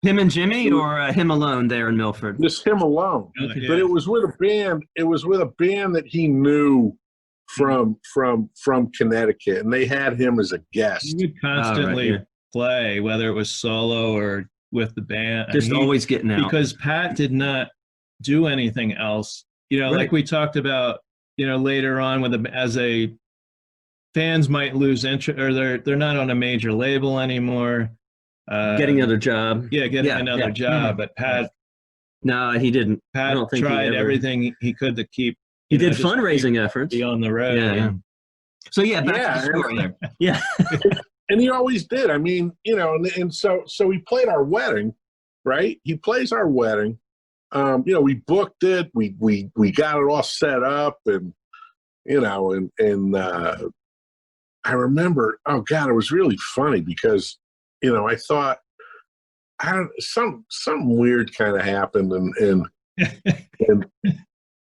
him and Jimmy or him alone there in Milford? just him alone. Okay. But it was with a band. It was with a band that he knew from Connecticut, and they had him as a guest. He would constantly play, whether it was solo or with the band. Just always getting out. Because Pat did not do anything else. You know, like we talked about, you know, later on with them as fans might lose interest, or they're not on a major label anymore. Getting another job. Yeah, getting another job. But Pat, no, he didn't. Pat I don't think tried everything he could to keep. He did fundraising efforts. Be on the road. Yeah. So back to the story there. Yeah. And he always did. I mean, you know, and so he played our wedding, right? He plays our wedding. You know, we booked it. We got it all set up, and you know, and I remember. Oh God, it was really funny because you know I thought something weird kind of happened,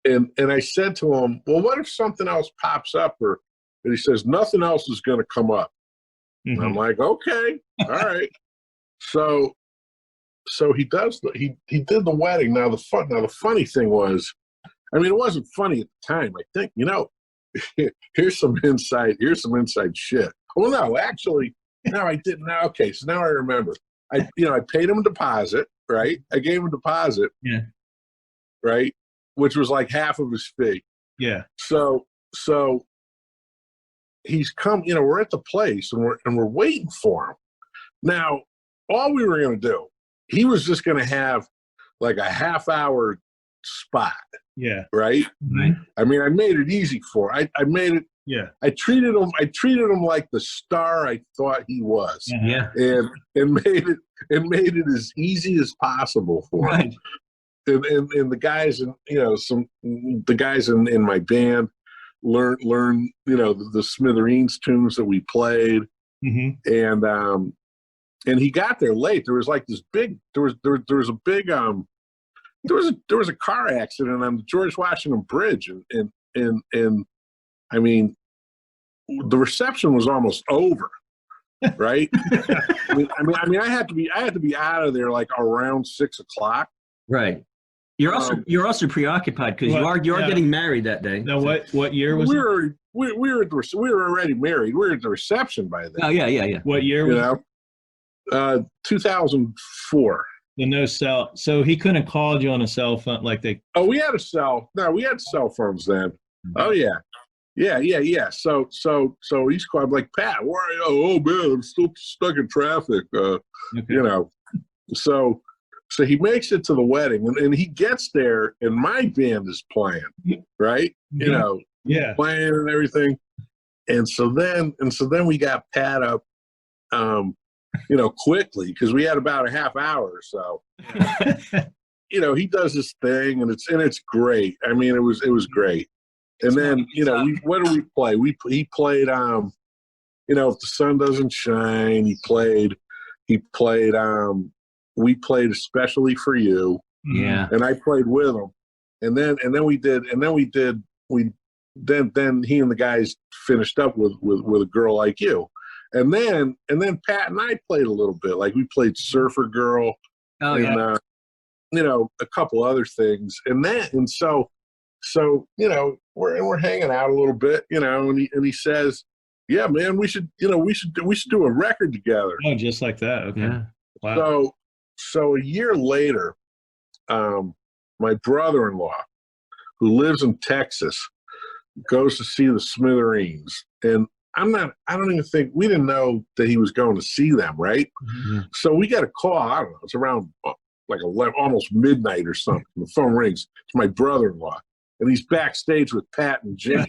and I said to him, well, what if something else pops up? And he says, nothing else is going to come up. Mm-hmm. And I'm like, okay, all right. So he does. He did the wedding. Now the funny thing was, I mean, it wasn't funny at the time. I think, you know, here's some inside shit. Well, no, actually, no, I didn't. Now, okay, so now I remember. I paid him a deposit, right? I gave him a deposit, right, which was like half of his fee. Yeah. So he's come. You know, we're at the place and we're waiting for him. Now, all we were going to do, he was just going to have like a half-hour spot. Yeah. Right. Right. I mean, I made it easy for him. I made it. Yeah. I treated him like the star I thought he was. Yeah. And made it as easy as possible for him. And the guys the guys in my band learn you know the Smithereens tunes that we played. Mm-hmm. And he got there late. There was like this big there was a big there was a car accident on the George Washington Bridge, and I mean, the reception was almost over, right? I mean, I had to be out of there like around 6 o'clock. Right. You're also preoccupied because you are getting married that day. Now, what year was we it? we were already married. We were at the reception by then. Oh yeah. What year was it? 2004. The no cell. So he couldn't have called you on a cell phone like they. Oh, we had we had cell phones then. Mm-hmm. Oh yeah. So he's called like, Pat, where are you? Oh man, I'm still stuck in traffic. Okay. You know, so he makes it to the wedding, and he gets there, and my band is playing, right? You know, playing and everything, and so then we got Pat up, you know, quickly because we had about a half hour or so. You know, he does his thing, and it's great. I mean, it was great. And then, you know, what do we play? He played, you know, If the Sun Doesn't Shine. He played, we played Especially for You. Yeah. And I played with him. And then he and the guys finished up with A Girl Like You. And then Pat and I played a little bit. Like we played Surfer Girl. Oh, and, yeah. You know, a couple other things. And so, you know, we're hanging out a little bit, you know, and he says, yeah, man, we should do a record together. Oh, just like that. Okay. Yeah. Wow. So a year later, my brother-in-law, who lives in Texas, goes to see the Smithereens, and I don't even think, we didn't know that he was going to see them, right? Mm-hmm. So we got a call, I don't know, it's around like 11, almost midnight or something. The phone rings. It's my brother-in-law. And he's backstage with Pat and Jay.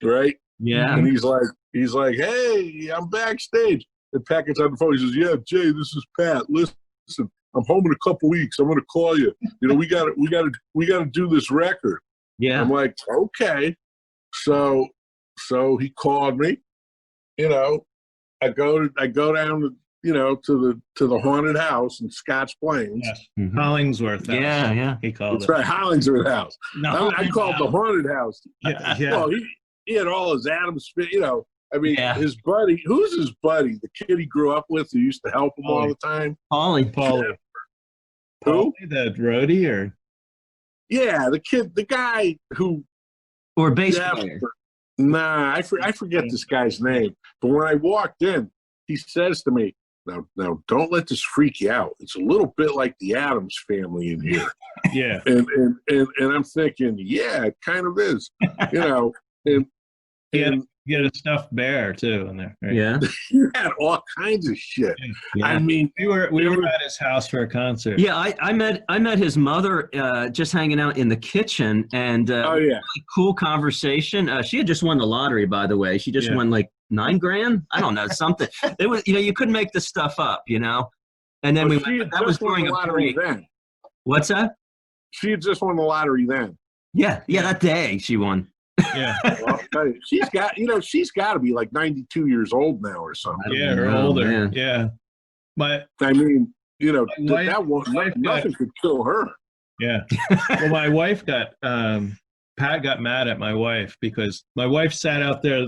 Right? Yeah. And he's like, hey, I'm backstage. And Pat gets on the phone. He says, yeah, Jay, this is Pat. Listen, I'm home in a couple weeks. I'm going to call you. You know, we got to do this record. Yeah. I'm like, okay. So he called me. You know, I go down to, you know, to the haunted house in Scotch Plains. Yes. Mm-hmm. Hollingsworth house. Yeah. He called That's it. right, Hollingsworth house. No, I called the haunted house. Yeah. Well, he had all his Adams, you know. I mean, Yeah. his buddy. Who's his buddy? The kid he grew up with who used to help him all the time. Paulie. Who? The roadie, or? Yeah, the guy who. Or bass Yeah, player. Nah, I forget this guy's name. But when I walked in, he says to me, "Now, don't let this freak you out. It's a little bit like the Addams family in here." Yeah. And I'm thinking, yeah, it kind of is, you know. And He had a stuffed bear too in there. Right? Yeah. he had all kinds of shit. Yeah. I mean, We were at his house for a concert. Yeah, I met his mother just hanging out in the kitchen, and oh yeah, really cool conversation. She had just won the lottery, by the way. She just won like $9,000. I don't know, something. It was, you know, you couldn't make this stuff up, you know. And then that was during a lottery period. then. What's that? She had just won the lottery then. Yeah, that day she won. Yeah. Well, I'll tell you, she's got to be like 92 years old now or something. Yeah, or Oh, older. man. Yeah. But I mean, you know, My that one, wife nothing could kill her. yeah. Well, my wife got Pat got mad at my wife because my wife sat out there.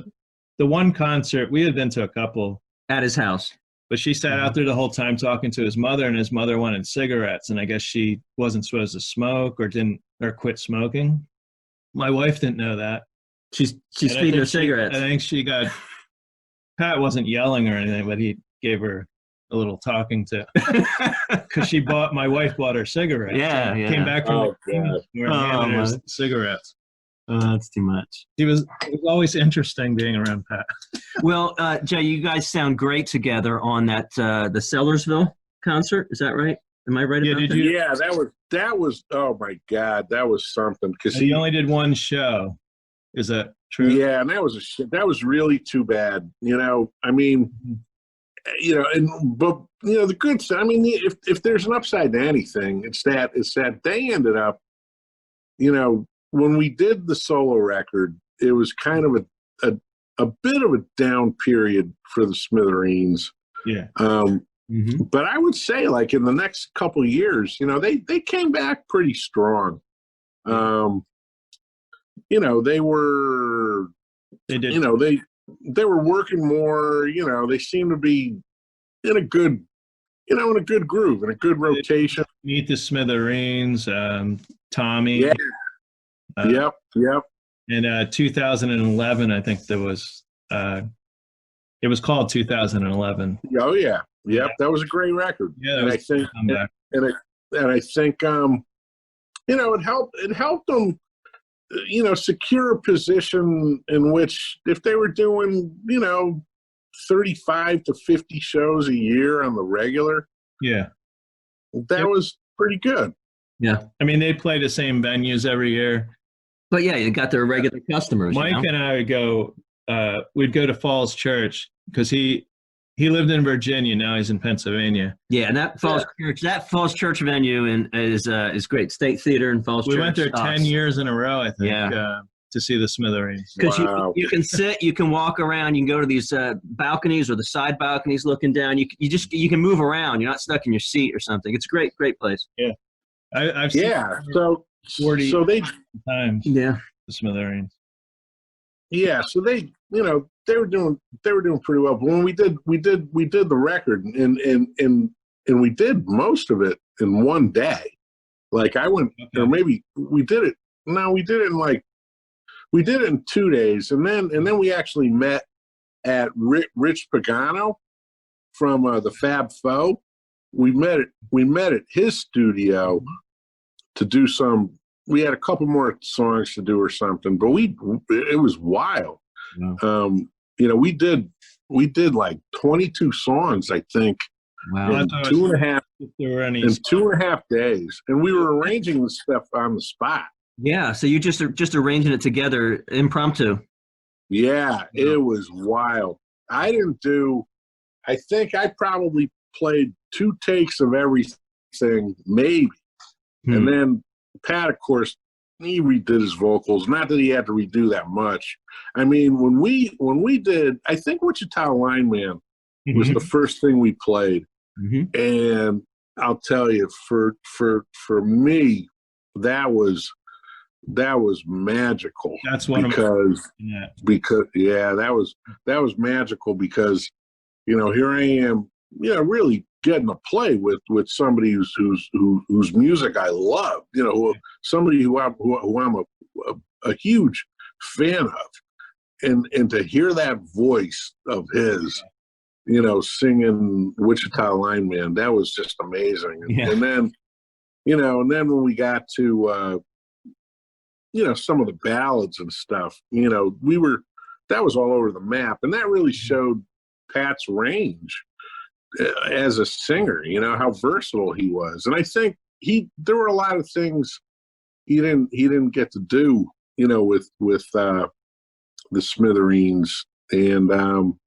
The one concert, we had been to a couple, At his house. but she sat out there the whole time talking to his mother, and his mother wanted cigarettes, and I guess she wasn't supposed to smoke or quit smoking. My wife didn't know that. She's And I feeding her think cigarettes. I think she got, Pat wasn't yelling or anything, but he gave her a little talking to, because my wife bought her cigarettes. Yeah, And yeah. Came back from Oh, the God. we were handing her man. cigarettes. That's too much. It was always interesting being around Pat. Well, Jay, you guys sound great together on that the Sellersville concert. Is that right? Am I right Yeah, about did that? you- Yeah, that was. Oh my God, that was something. Because He only did one show. Is that true? Yeah, and that was really too bad. You know, I mean, you know, but you know, the good stuff. I mean, if there's an upside to anything, it's that they ended up, you know, when we did the solo record, it was kind of a bit of a down period for the Smithereens. Yeah. But I would say, like, in the next couple of years, you know, they came back pretty strong. You know, they They did. you know, they were working more, you know, they seem to be in a good groove, in a good rotation. Meet the Smithereens, Tommy. Yeah. Uh, Yep. In 2011, I think there was, it was called 2011. Oh yeah. Yep. That was a great record. Yeah, that and was I think, a comeback. and I think, you know, it helped them, you know, secure a position in which if they were doing, you know, 35 to 50 shows a year on the regular, Yeah. that was pretty good. Yeah. I mean, they play the same venues every year. But yeah, you got their regular customers. Mike you know? and I would go, we'd go to Falls Church because he lived in Virginia. Now he's in Pennsylvania. Yeah, and that Falls Church venue is great. State Theater in Falls Church. We went there 10 years in a row, I think, Yeah. To see the Smithereens. Because Wow. you can sit, you can walk around, you can go to these balconies or the side balconies looking down. You can move around. You're not stuck in your seat or something. It's a great place. I've seen Yeah. So 40 they times Yeah. the Smithereens. Yeah, so they, you know, they were doing pretty well. But when we did the record, and we did most of it in one day. Like I went, or maybe we did it. No, we did it in 2 days, and then we actually met at Rich Pagano from the Fab Four. We met at his studio to do some. We had a couple more songs to do or something, but it was wild. Wow. We did like 22 songs, I think, Wow. in two and a half If there were any in 2.5 days, and we were arranging the stuff on the spot. Yeah. So you just arranging it together impromptu. Yeah, it was wild. I think I probably played 2 takes of everything, maybe. And then Pat, of course, he redid his vocals. Not that he had to redo that much. I mean, when we did, I think Wichita Lineman was the first thing we played. And I'll tell you, for me, that was magical. That's one because of that was magical because here I am, really getting to play with somebody whose music I love, somebody who I'm a huge fan of, and to hear that voice of his, singing Wichita Lineman, that was just amazing. And then, when we got to some of the ballads and stuff, that was all over the map, and that really showed Pat's range as a singer, how versatile he was. And I think there were a lot of things he didn't get to do, with the Smithereens. And I'm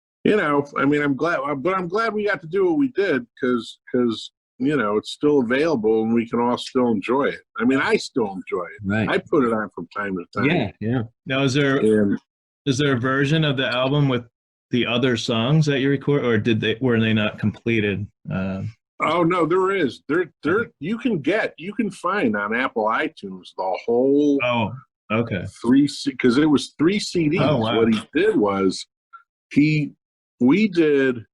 glad we got to do what we did because it's still available and we can all still enjoy it. I mean, I still enjoy it. Right. I put it on from time to time. Yeah. Now, is there a version of the album with the other songs that you record, or were they not completed? Oh no, there is. You can find on Apple iTunes the whole. Oh, okay. Because it was 3 CDs. Oh, wow. What he did was we did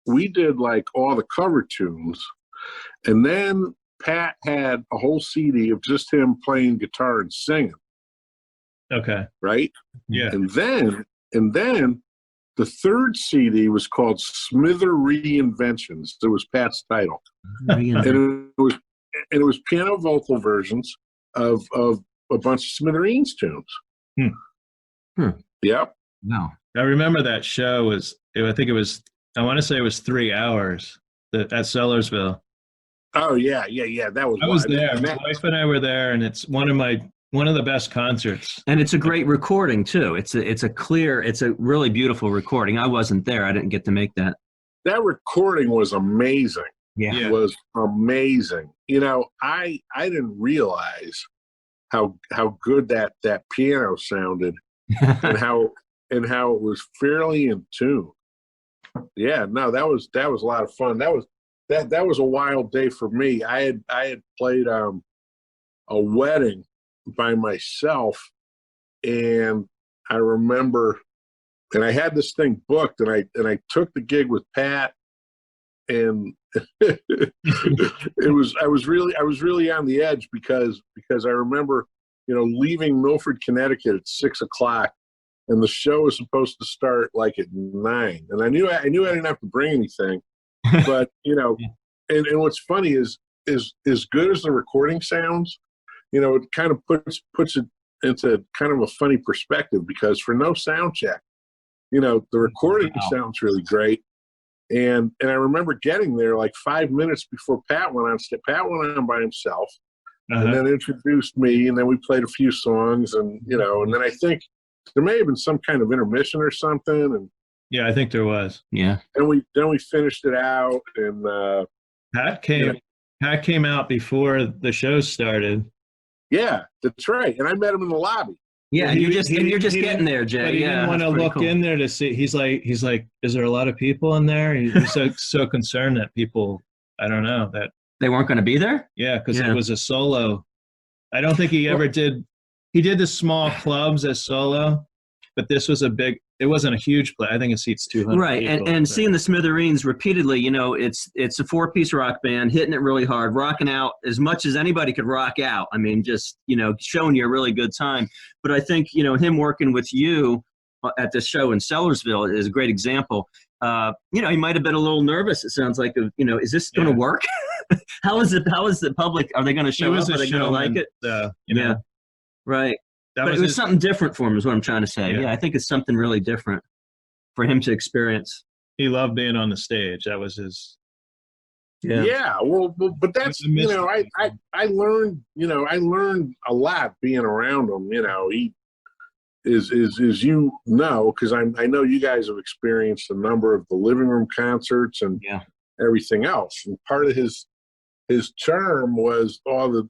like all the cover tunes, and then Pat had a whole CD of just him playing guitar and singing. Okay. Right? Yeah. And then the 3rd CD was called Smithereens. It was Pat's title. And it was piano vocal versions of a bunch of Smithereens tunes. Yep. Wow. I remember that show I want to say it was 3 hours at Sellersville. Oh yeah. That was. I was there. My wife and I were there, and it's one of the best concerts. And it's a great recording too. It's a really beautiful recording. I wasn't there. I didn't get to make that. That recording was amazing. Yeah. It was amazing. I didn't realize how good that piano sounded and how it was fairly in tune. Yeah, no, that was a lot of fun. That was a wild day for me. I had played a wedding by myself, and I remember, and I had this thing booked, and I took the gig with Pat, and I was really on the edge because I remember leaving Milford, Connecticut at 6:00, and the show was supposed to start like at 9, and I knew I didn't have to bring anything, but and what's funny is as good as the recording sounds, it kind of puts it into kind of a funny perspective, because for no sound check, the recording sounds really great. And I remember getting there like 5 minutes before Pat went on stage. Pat went on by himself, and then introduced me, and then we played a few songs, and and then I think there may have been some kind of intermission or something, and yeah, I think there was. Yeah. And then we finished it out, and Pat came out before the show started. Yeah, that's right. And I met him in the lobby. Yeah, Well, you're just getting there, Jay. But he didn't want to look in there to see. He's like, is there a lot of people in there? He's so concerned that people, I don't know, that they weren't going to be there. Yeah, because it was a solo. I don't think he ever did. He did the small clubs as solo, but this was it wasn't a huge play. I think it seats 200 Right, people, and seeing the Smithereens repeatedly, it's a 4-piece rock band hitting it really hard, rocking out as much as anybody could rock out. I mean, just showing you a really good time. But I think him working with you at this show in Sellersville is a great example. He might have been a little nervous. It sounds like is this going to work? How is the public? Are they going to show up? Are they going to like it? Yeah. Right. That But it was something different for him, is what I'm trying to say. Yeah, I think it's something really different for him to experience. He loved being on the sstage. That was his. Yeah. Well, but that's, I learned, I learned a lot being around him. He is because I know you guys have experienced a number of the living room concerts and everything else. And part of his charm was and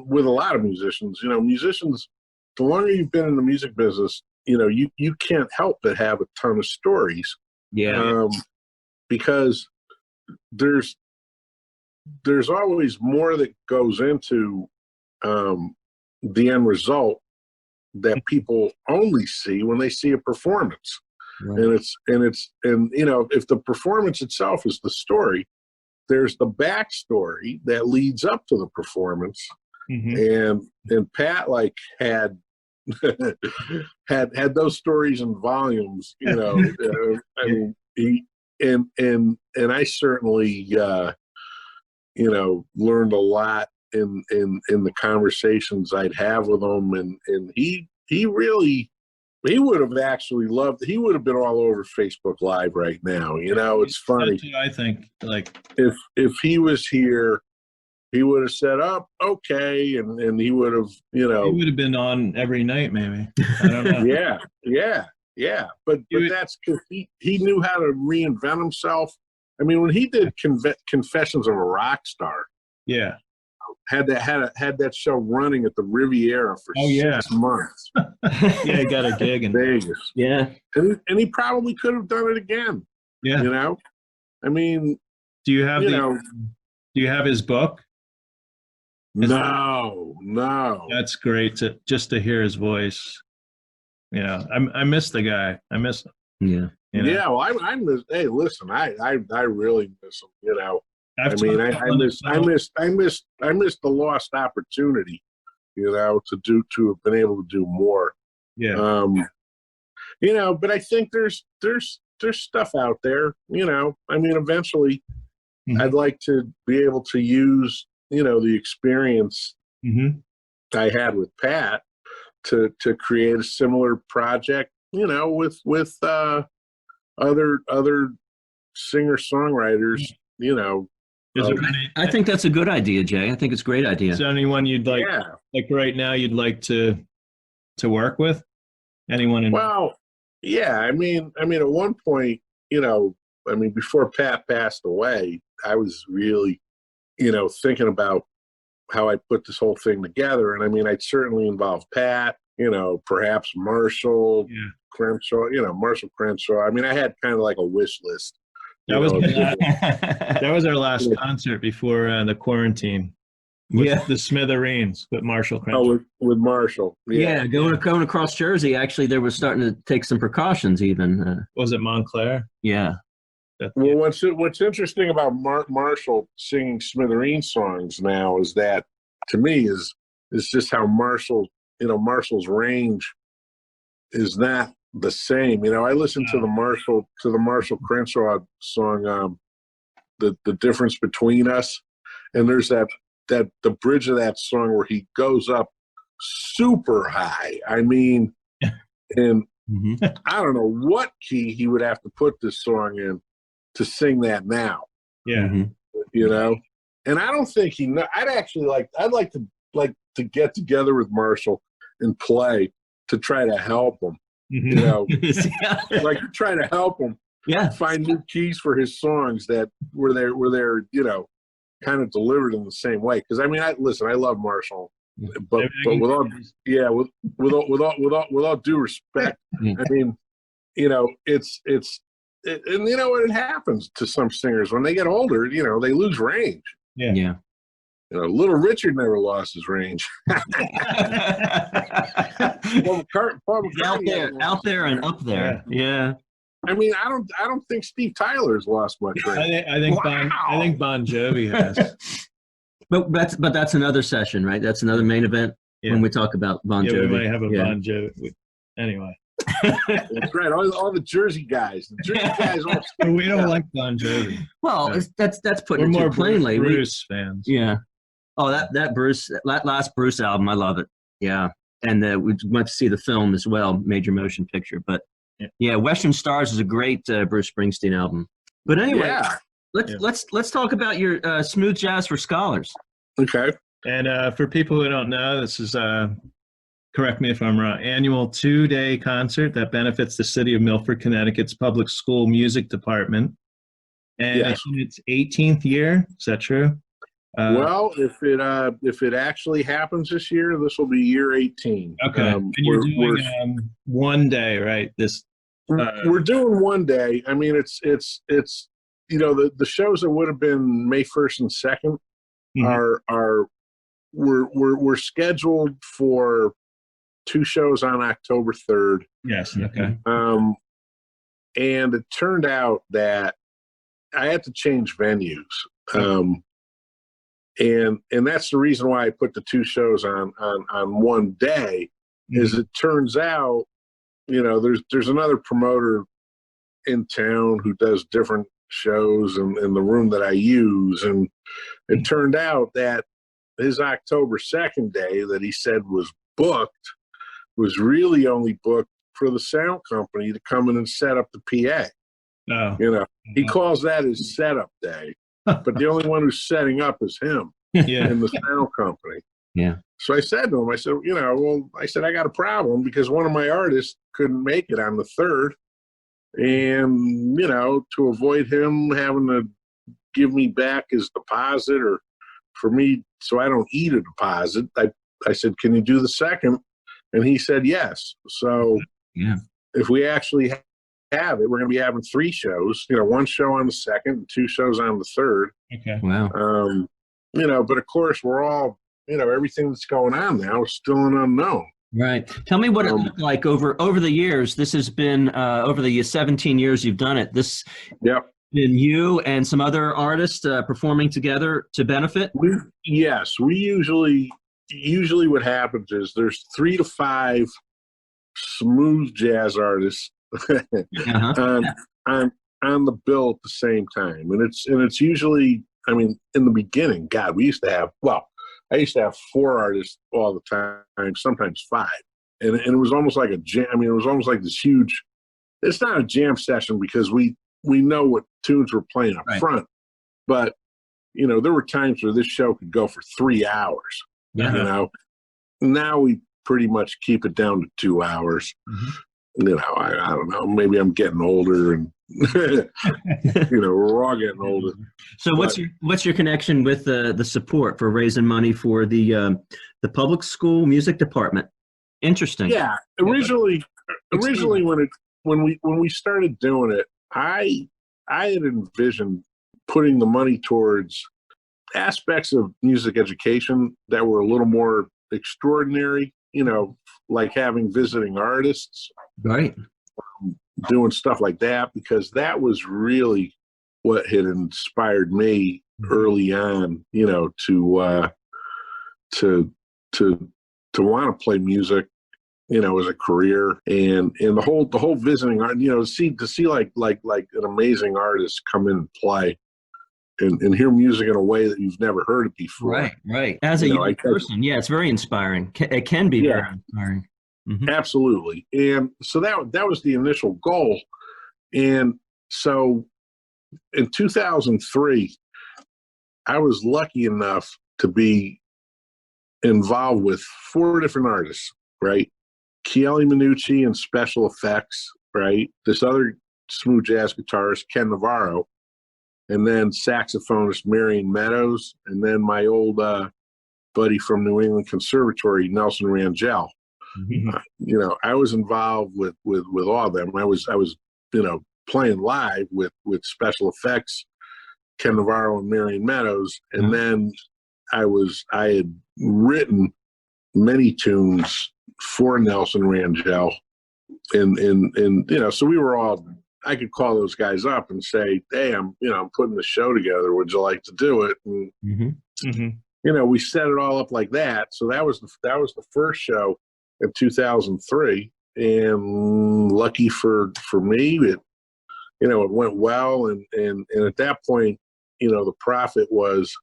with a lot of musicians, musicians, the longer you've been in the music business, you can't help but have a ton of stories. Yeah. Because there's always more that goes into the end result that people only see when they see a performance. Right. And if the performance itself is the story, there's the backstory that leads up to the performance. Mm-hmm. And Pat had had those stories in volumes, I mean, I certainly learned a lot in the conversations I'd have with him, and he would have actually loved. He would have been all over Facebook Live right now. It's funny. That's what I think. Like if he was here, he would have said, "Oh, okay," and he would have, He would have been on every night, maybe. I don't know. yeah. But that's because he knew how to reinvent himself. I mean, when he did Confessions of a Rock Star, had that show running at the Riviera for 6 months. He got a gig in Vegas. Yeah, and he probably could have done it again. Yeah, I mean, do you have his book? No. That's great to hear his voice. I miss the guy. I miss him. Yeah. Yeah, well, I miss. Hey, listen, I really miss him. I missed the lost opportunity. To have been able to do more. Yeah. But I think there's stuff out there. I mean, eventually, I'd like to be able to use the experience I had with Pat to create a similar project. With other singer-songwriters, I think that's a good idea, Jay. I think it's a great idea. Is there anyone you'd like right now you'd like to work with? Anyone in Well, yeah, I mean at one point, before Pat passed away, I was really, thinking about how I put this whole thing together. And I mean, I'd certainly involve Pat, perhaps Marshall, Crenshaw, Marshall Crenshaw. I mean, I had kind of like a wish list. That was our last concert before the quarantine. With the Smithereens with Marshall Crenshaw. Oh, with Marshall. Yeah, going across Jersey, actually, they were starting to take some precautions even. Was it Montclair? Yeah. Well, what's interesting about Marshall singing Smithereens songs now is that, to me, is just how Marshall's range is not the same. I listened to the Marshall Crenshaw song, the Difference Between Us, and there's that the bridge of that song where he goes up super high. I mean, and I don't know what key he would have to put this song in to sing that now. Yeah. And I don't think I'd like to get together with Marshall and play to try to help him. Like try to help him find new keys for his songs that were they're kind of delivered in the same way. Because I mean, I love Marshall, but with all due respect, I mean, and what happens to some singers when they get older, they lose range. Yeah. Little Richard never lost his range. Out there and up there. Yeah. I mean, I don't think Steve Tyler's lost much range. I think Bon Jovi has. But that's another session, right? That's another main event when we talk about Bon Jovi. We might have a Bon Jovi. Anyway. That's right. All the Jersey guys. All we don't like Bon Jovi. Well, that's putting it too plainly. Bruce fans. Yeah. Oh, that last Bruce album, I love it. Yeah. and we went to see the film as well, major motion picture. But yeah, Western Stars is a great Bruce Springsteen album. But anyway, Yeah. let's talk about your Smooth Jazz for Scholars. Okay. And for people who don't know, this is correct me if I'm wrong, annual 2-day concert that benefits the city of Milford, Connecticut's public school music department. And Yes. it's in its 18th year. Is that true? Well, if it actually happens this year, this will be year 18. Okay. And you're doing one day, right? We're doing one day. I mean, it's the shows that would have been May 1st and 2nd we're scheduled for 2 shows on October 3rd. Yes. Okay. And it turned out that I had to change venues. And that's the reason why I put the 2 shows on one day. Is it turns out, there's another promoter in town who does different shows in the room that I use, and it turned out that his October 2nd day that he said was booked was really only booked for the sound company to come in and set up the PA. Oh. He calls that his setup day, but the only one who's setting up is him in the sound company. Yeah. So I said to him, I got a problem because one of my artists couldn't make it on the 3rd. And, to avoid him having to give me back his deposit or for me, so I don't eat a deposit, I said, can you do the 2nd? And he said, yes. So if we actually have it, we're going to be having 3 shows, 1 show on the 2nd and 2 shows on the 3rd. Okay. Wow. But of course we're all, everything that's going on now is still an unknown. Right. Tell me what it looked like over the years. This has been over the 17 years you've done it. This been you and some other artists performing together to benefit? Yes. We usually what happens is there's 3 to 5 smooth jazz artists on the bill at the same time. And it's usually, I mean, in the beginning, God, I used to have 4 artists all the time, sometimes 5. And it was almost like a jam. I mean, it was almost like this huge, it's not a jam session because we know what tunes we're playing up front. But, there were times where this show could go for 3 hours. Yeah. Now we pretty much keep it down to 2 hours. I don't know, maybe I'm getting older and, we're all getting older. So what's your connection with the support for raising money for the public school music department? Interesting. Yeah. Originally when we started doing it, I had envisioned putting the money towards aspects of music education that were a little more extraordinary, like having visiting artists. Right. Doing stuff like that, because that was really what had inspired me early on, to want to play music, as a career, and the whole visiting art, to see like an amazing artist come in and play and hear music in a way that you've never heard it before. Right. As a young person, it's very inspiring. It can be very inspiring. Mm-hmm. Absolutely. And so that was the initial goal. And so in 2003, I was lucky enough to be involved with 4 different artists, right? Chieli Minucci in special effects, right? This other smooth jazz guitarist, Ken Navarro, and then saxophonist Marion Meadows, and then my old buddy from New England Conservatory, Nelson Rangel. I was involved with all of them. I was playing live with special effects, Ken Navarro and Marion Meadows, and then I had written many tunes for Nelson Rangel, and so we were all. I could call those guys up and say, "Hey, I'm putting the show together. Would you like to do it?" And we set it all up like that. So that was the first show in 2003, and lucky for me, it went well, and at that point, the profit was,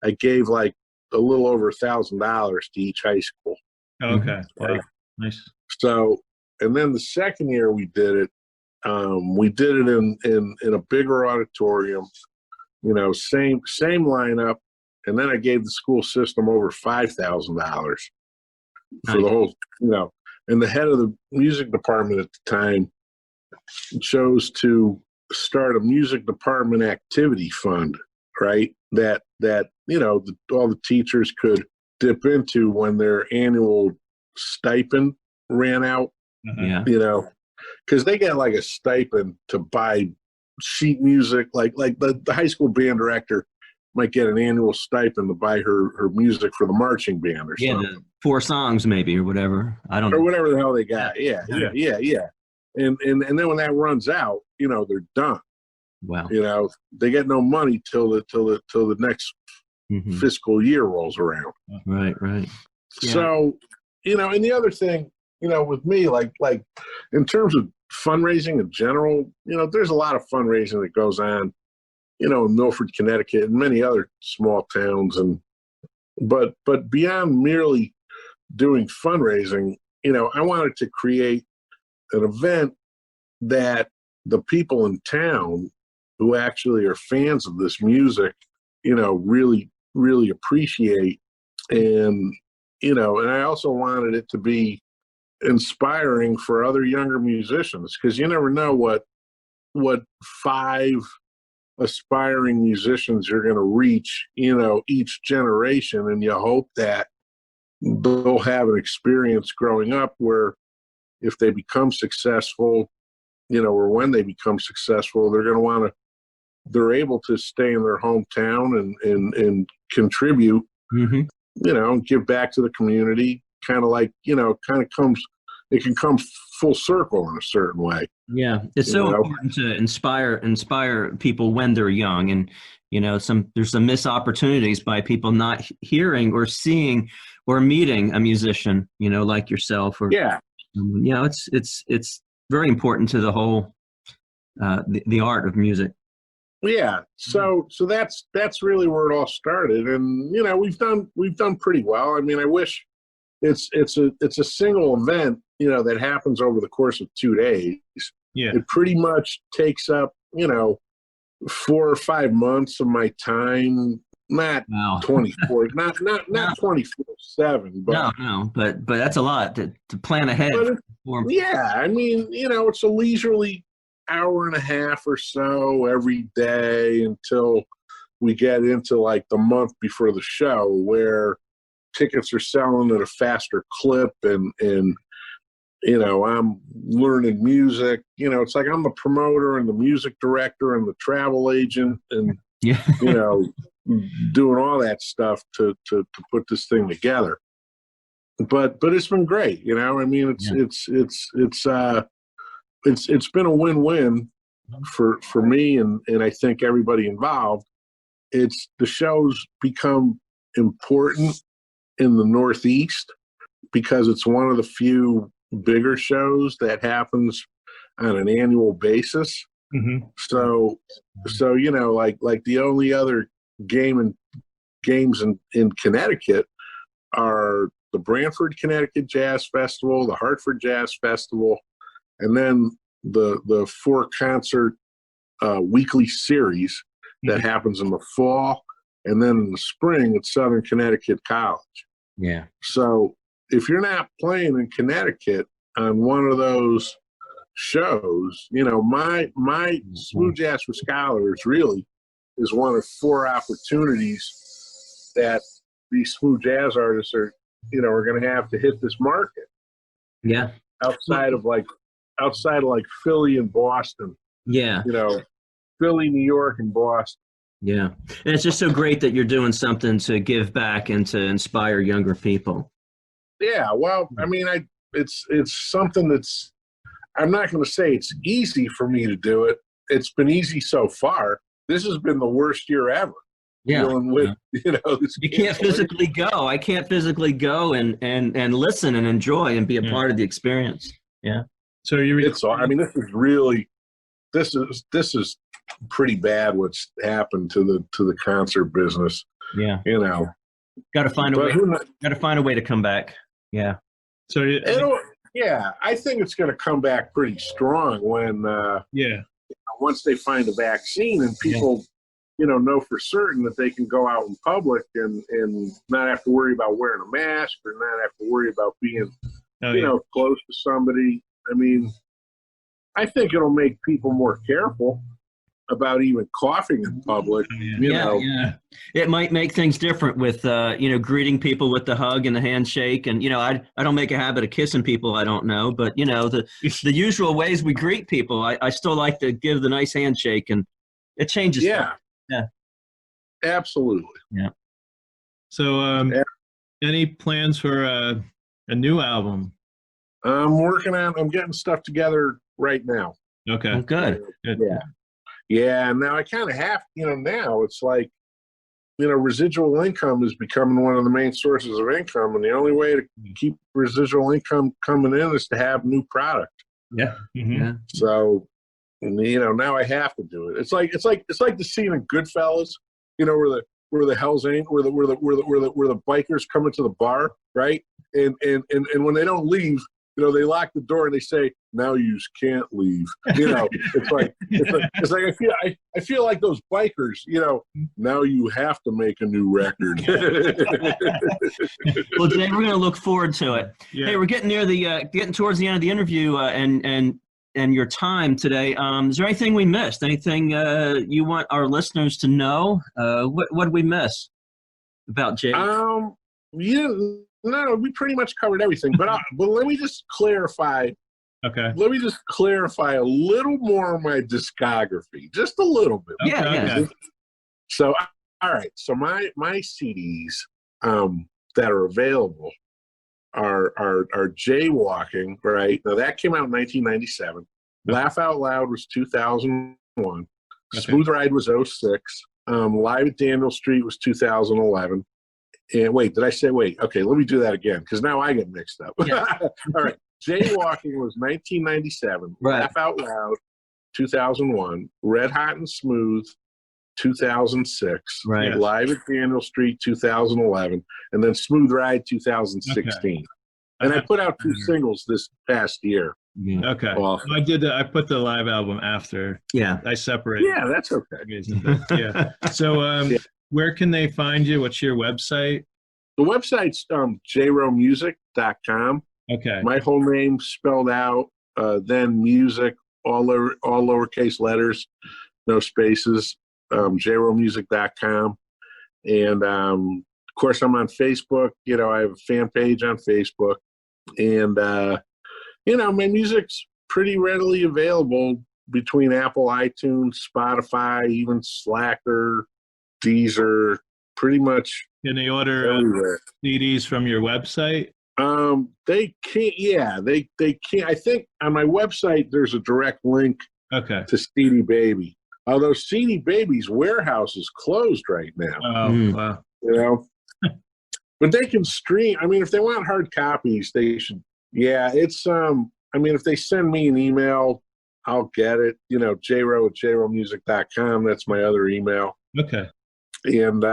I gave like a little over $1,000 to each high school. Okay. Wow. Nice. So, and then the second year we did it in a bigger auditorium, same lineup. And then I gave the school system over $5,000 for the whole, and the head of the music department at the time chose to start a music department activity fund, right? That all the teachers could dip into when their annual stipend ran out. Yeah. Because they get like a stipend to buy sheet music, like the high school band director might get an annual stipend to buy her music for the marching band or something. The 4 songs maybe or whatever. I don't know. Or whatever the hell they got. Yeah. And then when that runs out, they're done. Wow. They get no money till the next fiscal year rolls around. Right. Yeah. So, and the other thing, with me, like in terms of fundraising in general, there's a lot of fundraising that goes on, in Milford, Connecticut, and many other small towns, but beyond merely doing fundraising, I wanted to create an event that the people in town who actually are fans of this music, really, really appreciate. And I also wanted it to be inspiring for other younger musicians, because you never know what 5 aspiring musicians you're going to reach, each generation. And you hope that they'll have an experience growing up where if they become successful, or when they become successful, they're able to stay in their hometown and contribute, and give back to the community. Kind of like, it can come full circle in a certain way. Yeah. It's so important to inspire people when they're young. And, there's some missed opportunities by people not hearing or seeing or meeting a musician, like yourself. Or, it's very important to the whole, the art of music. Yeah. So that's really where it all started. And, we've done pretty well. I mean, I wish it's a single event, that happens over the course of 2 days. Yeah. It pretty much takes up, 4 or 5 months of my time. Not 24, not 24/7, but no, but that's a lot to plan ahead. Yeah. I mean, it's a leisurely hour and a half or so every day until we get into like the month before the show, where tickets are selling at a faster clip, and I'm learning music. It's like I'm the promoter and the music director and the travel agent, and doing all that stuff to put this thing together. But it's been great. I mean, it's been a win-win for me and I think everybody involved. The show's become important in the Northeast because it's one of the few bigger shows that happens on an annual basis. So like the only other games in Connecticut are the Branford, Connecticut Jazz Festival, the Hartford Jazz Festival, and then the 4-concert weekly series that happens in the fall, and then in the spring at Southern Connecticut College. Yeah. So if you're not playing in Connecticut on one of those shows, my Smooth Jazz for Scholars really is one of 4 opportunities that these smooth jazz artists are going to have to hit this market. Yeah. Outside of Philly and Boston. Yeah. Philly, New York, and Boston. Yeah. And it's just so great that you're doing something to give back and to inspire younger people. Yeah. Well, I mean, it's something that's, I'm not going to say it's easy for me to do it. It's been easy so far. This has been the worst year ever. Yeah. Dealing with, you can't physically go. I can't physically go and listen and enjoy and be a part of the experience. Yeah. So I mean, this is pretty bad what's happened to the concert business. Yeah. Got to find a way. Got to find a way to come back. Yeah. So Yeah, I think it's going to come back pretty strong when once they find a vaccine and people, know for certain that they can go out in public and not have to worry about wearing a mask or not have to worry about being, close to somebody. I mean, I think it'll make people more careful about even coughing in public. Yeah. It might make things different with, greeting people with the hug and the handshake. And, I don't make a habit of kissing people I don't know. But, the usual ways we greet people, I still like to give the nice handshake. And it changes. Yeah. Yeah. Absolutely. Yeah. So any plans for a new album? I'm getting stuff together right now. Okay. Oh, good. Yeah. Yeah, and now I kind of have, now it's like, residual income is becoming one of the main sources of income, and the only way to keep residual income coming in is to have new product. Yeah. Mm-hmm. Yeah. So, now I have to do it. It's like the scene in Goodfellas, where the Hell's Angels, where the bikers come into the bar, right? And when they don't leave, they lock the door and they say, "Now you can't leave." It's like I feel like those bikers. Now you have to make a new record. Well, Jay, we're going to look forward to it. Yeah. Hey, we're getting near getting towards the end of the interview, and your time today. Is there anything we missed? Anything you want our listeners to know? What did we miss about Jay? No, we pretty much covered everything. But let me just clarify. Okay. Let me just clarify a little more of my discography, just a little bit. Yeah. So, all right. So my CDs that are available are Jaywalking. Right now, that came out in 1997. Laugh Out Loud was 2001. Okay. Smooth Ride was 06. Live at Daniel Street was 2011. And wait, okay, let me do that again, because now I get mixed up. Yeah. All right. Jaywalking was 1997. Right. Laugh Out Loud, 2001. Red Hot and Smooth, 2006. Right. Live at Daniel Street, 2011. And then Smooth Ride, 2016. Okay. And I put out 2 singles this past year. Okay. Well, I put the live album after. Yeah. I separated. Yeah, that's okay. Yeah. So, where can they find you? What's your website? The website's jrowemusic.com. Okay. My whole name spelled out, then music, all lowercase letters, no spaces, jrowemusic.com. And, of course, I'm on Facebook. I have a fan page on Facebook. And, my music's pretty readily available between Apple, iTunes, Spotify, even Slacker, Deezer, pretty much. Can they order CDs from your website? They can't. Yeah, they can't. I think on my website there's a direct link. Okay. To CD Baby. Although CD Baby's warehouse is closed right now. Oh, wow. But they can stream. I mean, if they want hard copies, they should. Yeah, it's if they send me an email, I'll get it. jrowe@jrowemusic.com. That's my other email. Okay. And,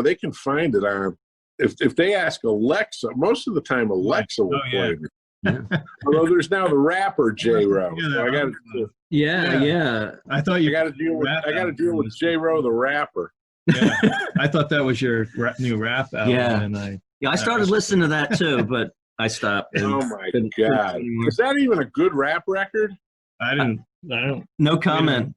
they can find it on, if they ask Alexa, most of the time Alexa will play it. Yeah. Although there's now the rapper J Rowe. So I got to. Yeah. I thought you got to deal with J Rowe the rapper. Yeah. I thought that was your new rap album. Yeah. And I started listening to that too, but I stopped. Oh my God. Is that even a good rap record? I don't. No comment.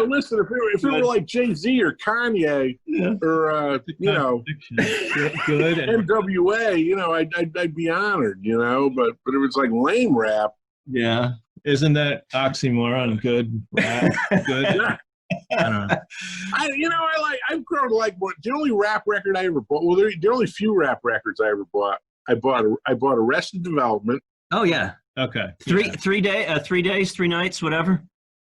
Listen, if it were like Jay-Z or Kanye or good NWA, I'd be honored, but it was like lame rap. Yeah. Isn't that oxymoron? Good rap, good. Yeah. I don't know. I've grown to like the only rap record I ever bought. Well, the only few rap records I ever bought. I bought Arrested Development. Oh yeah. Okay. 3 days, 3 nights, whatever.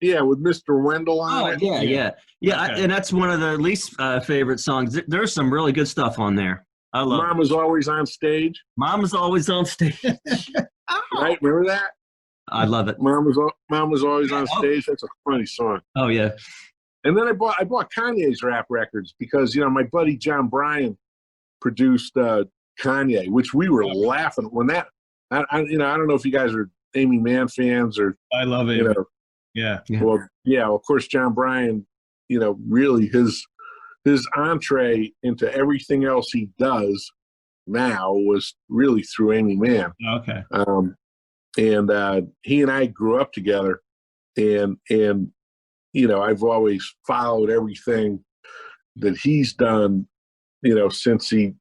Yeah, with Mr. Wendell on it. Yeah. Okay. And that's one of the least favorite songs. There's some really good stuff on there. I love it. Mama's Always on Stage. Mama's Always on Stage. Right? Remember that? I love it. Mama's Always on Stage. That's a funny song. Oh yeah. And then I bought Kanye's rap records because my buddy John Bryan produced Kanye, which we were laughing when that. I don't know if you guys are Amy Mann fans or. I love it. Yeah. Well, yeah. Of course, John Bryan. Really his entree into everything else he does now was really through Amy Mann. Okay. And he and I grew up together, and I've always followed everything that he's done, since he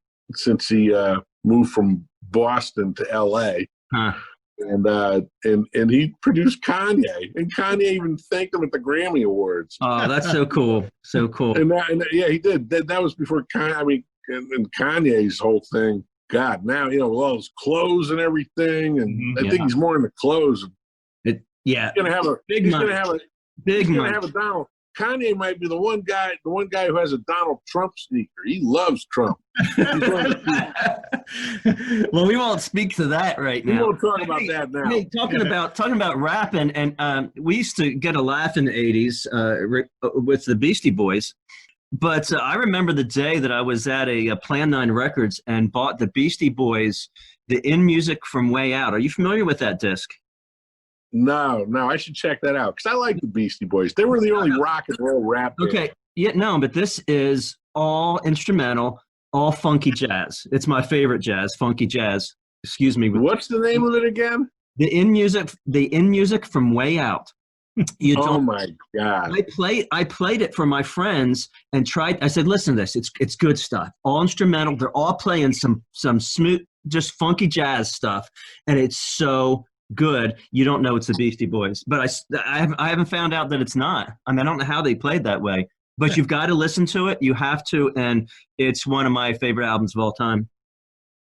moved from Boston to L.A. Huh. And he produced Kanye, and Kanye even thanked him at the Grammy Awards. Oh, that's so cool. So cool. And yeah, he did. That was before Kanye. I mean, and Kanye's whole thing. God, now with all his clothes and everything, and I think he's more into clothes. He's gonna have a big money. He's gonna have a Donald. Kanye might be the one guy who has a Donald Trump sneaker. He loves Trump. Well, we won't speak to that right now. We won't talk about that now. Hey, talking about rapping, and we used to get a laugh in the '80s with the Beastie Boys. But I remember the day that I was at a Plan 9 Records and bought the Beastie Boys, the In Music from Way Out. Are you familiar with that disc? No, I should check that out because I like the Beastie Boys. They were the only rock and roll rap band. Okay, but this is all instrumental, all funky jazz. It's my favorite jazz, funky jazz. Excuse me. What's the name of it again? The In Music from Way Out. Oh my God! I played it for my friends and tried. I said, "Listen to this. It's good stuff. All instrumental. They're all playing some smooth, just funky jazz stuff, and it's so good. You don't know it's the Beastie Boys, but I haven't found out that it's not. I mean, I don't know how they played that way, but you've got to listen to it. You have to, and it's one of my favorite albums of all time.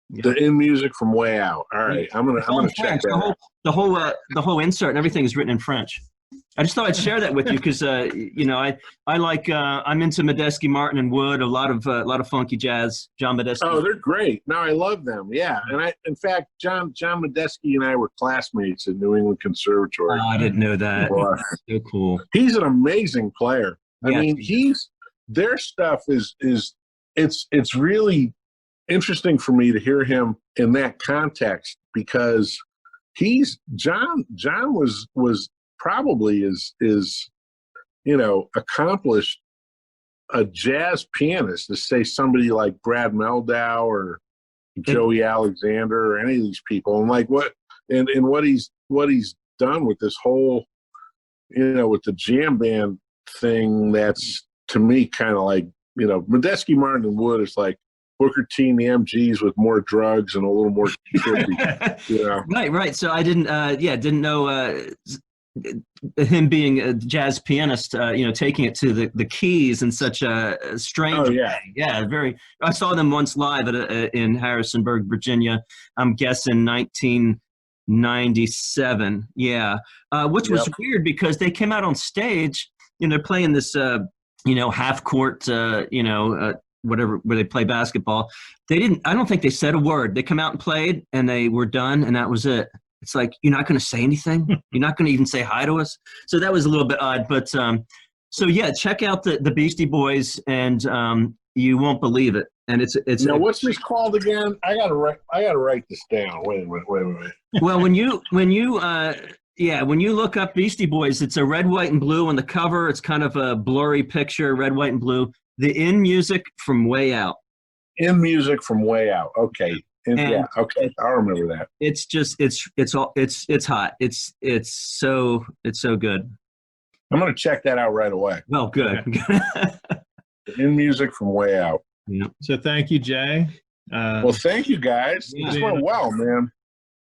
The In Music from Way Out. All right, I'm gonna check that out. The whole insert and everything is written in French. I just thought I'd share that with you because I like I'm into Medeski, Martin, and Wood. A lot of funky jazz. John Medeski. Oh, they're great. No, I love them. Yeah, and in fact, John Medeski and I were classmates at New England Conservatory. Oh, I didn't know that. So cool. He's an amazing player. I mean, their stuff is it's really interesting for me to hear him in that context because John was probably is accomplished a jazz pianist to say somebody like Brad Meldau or Joey Alexander or any of these people, and like what he's done with this whole with the jam band thing. That's to me kind of like Medeski, Martin, and Wood is like Booker T and the MGs with more drugs and a little more trippy. Right. So I didn't know him being a jazz pianist, taking it to the keys in such a strange way. Yeah, very. I saw them once live in Harrisonburg, Virginia. I'm guessing 1997. Yeah, which was weird because they came out on stage. They're playing this, half court, whatever, where they play basketball. I don't think they said a word. They come out and played, and they were done, and that was it. It's like, you're not going to say anything? You're not going to even say hi to us? So that was a little bit odd. But check out the Beastie Boys, and you won't believe it. And it's what's this called again? I gotta write this down. Wait a minute. Well, when you look up Beastie Boys, it's a red, white, and blue on the cover. It's kind of a blurry picture, red, white, and blue. The In Music from Way Out. In Music from Way Out. Okay. Okay. I'll remember that. It's just it's hot. It's so good. I'm gonna check that out right away. Oh, good. In Music from Way Out. Yeah. So thank you, Jay. Well, thank you guys. This went well, man.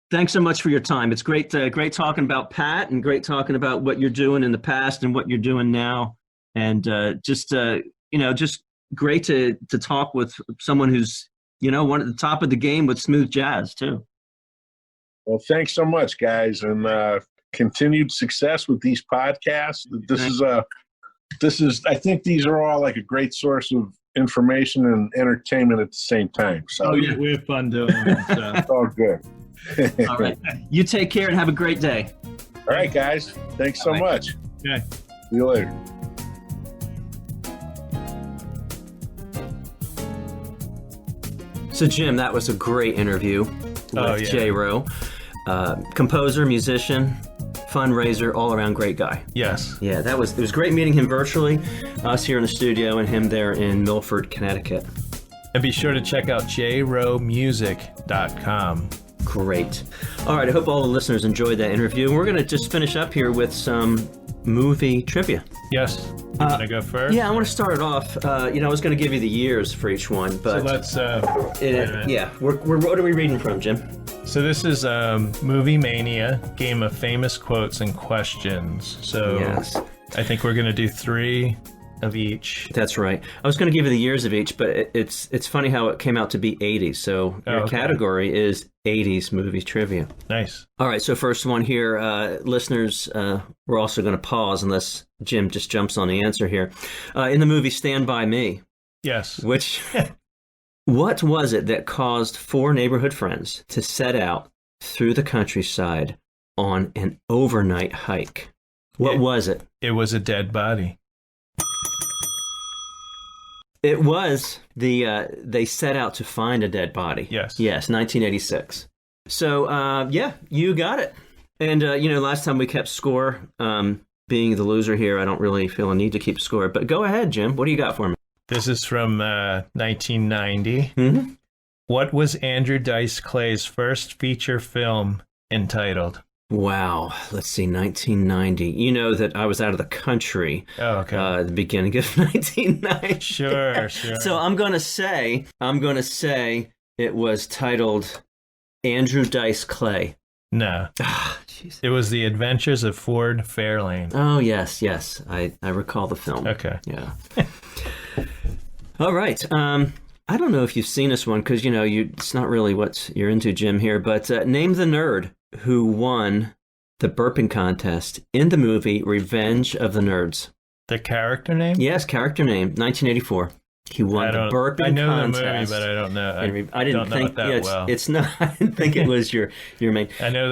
Thanks so much for your time. It's great talking about Pat and great talking about what you're doing in the past and what you're doing now, and just great to talk with someone who's one at the top of the game with smooth jazz too. Well, thanks so much, guys, and continued success with these podcasts. This is I think these are all like a great source of information and entertainment at the same time. So we have fun doing it. So. It's all good. All right. You take care and have a great day. All right, guys. Thanks so much. Okay. See you later. So, Jim, that was a great interview with Jay Rowe. Composer, musician, fundraiser, all-around great guy. Yes. Yeah, it was great meeting him virtually, us here in the studio and him there in Milford, Connecticut. And be sure to check out jrowemusic.com. Great. All right, I hope all the listeners enjoyed that interview. We're going to just finish up here with some movie trivia. Yes. You want to go first? Yeah, I want to start it off. I was going to give you the years for each one, but So let's. what are we reading from, Jim? So this is Movie Mania, game of famous quotes and questions. So Yes. I think we're going to do 3 of each. That's right. I was going to give you the years of each, but it's funny how it came out to be 80s. So your category is 80s movie trivia. Nice. All right, so first one here. Listeners, we're also going to pause unless Jim just jumps on the answer here. In the movie Stand By Me, Yes. what was it that caused 4 neighborhood friends to set out through the countryside on an overnight hike? What was it? It was a dead body. It was they set out to find a dead body. Yes. Yes, 1986. So, you got it. And, last time we kept score, being the loser here, I don't really feel a need to keep score. But go ahead, Jim. What do you got for me? This is from 1990. Mm-hmm. What was Andrew Dice Clay's first feature film entitled? Wow. Let's see, 1990. You know that I was out of the country Oh, okay. at the beginning of 1990. Sure. So I'm going to say it was titled Andrew Dice Clay. No. Jeez. It was The Adventures of Ford Fairlane. Oh, yes. I recall the film. Okay. Yeah. All right. I don't know if you've seen this one because, it's not really what you're into, Jim, here, but name the nerd who won the burping contest in the movie Revenge of the Nerds. The character name? Yes, character name, 1984. He won the burping contest. I know the movie, but I don't know. I didn't think know it that well. It's not. I didn't think it was your main. I know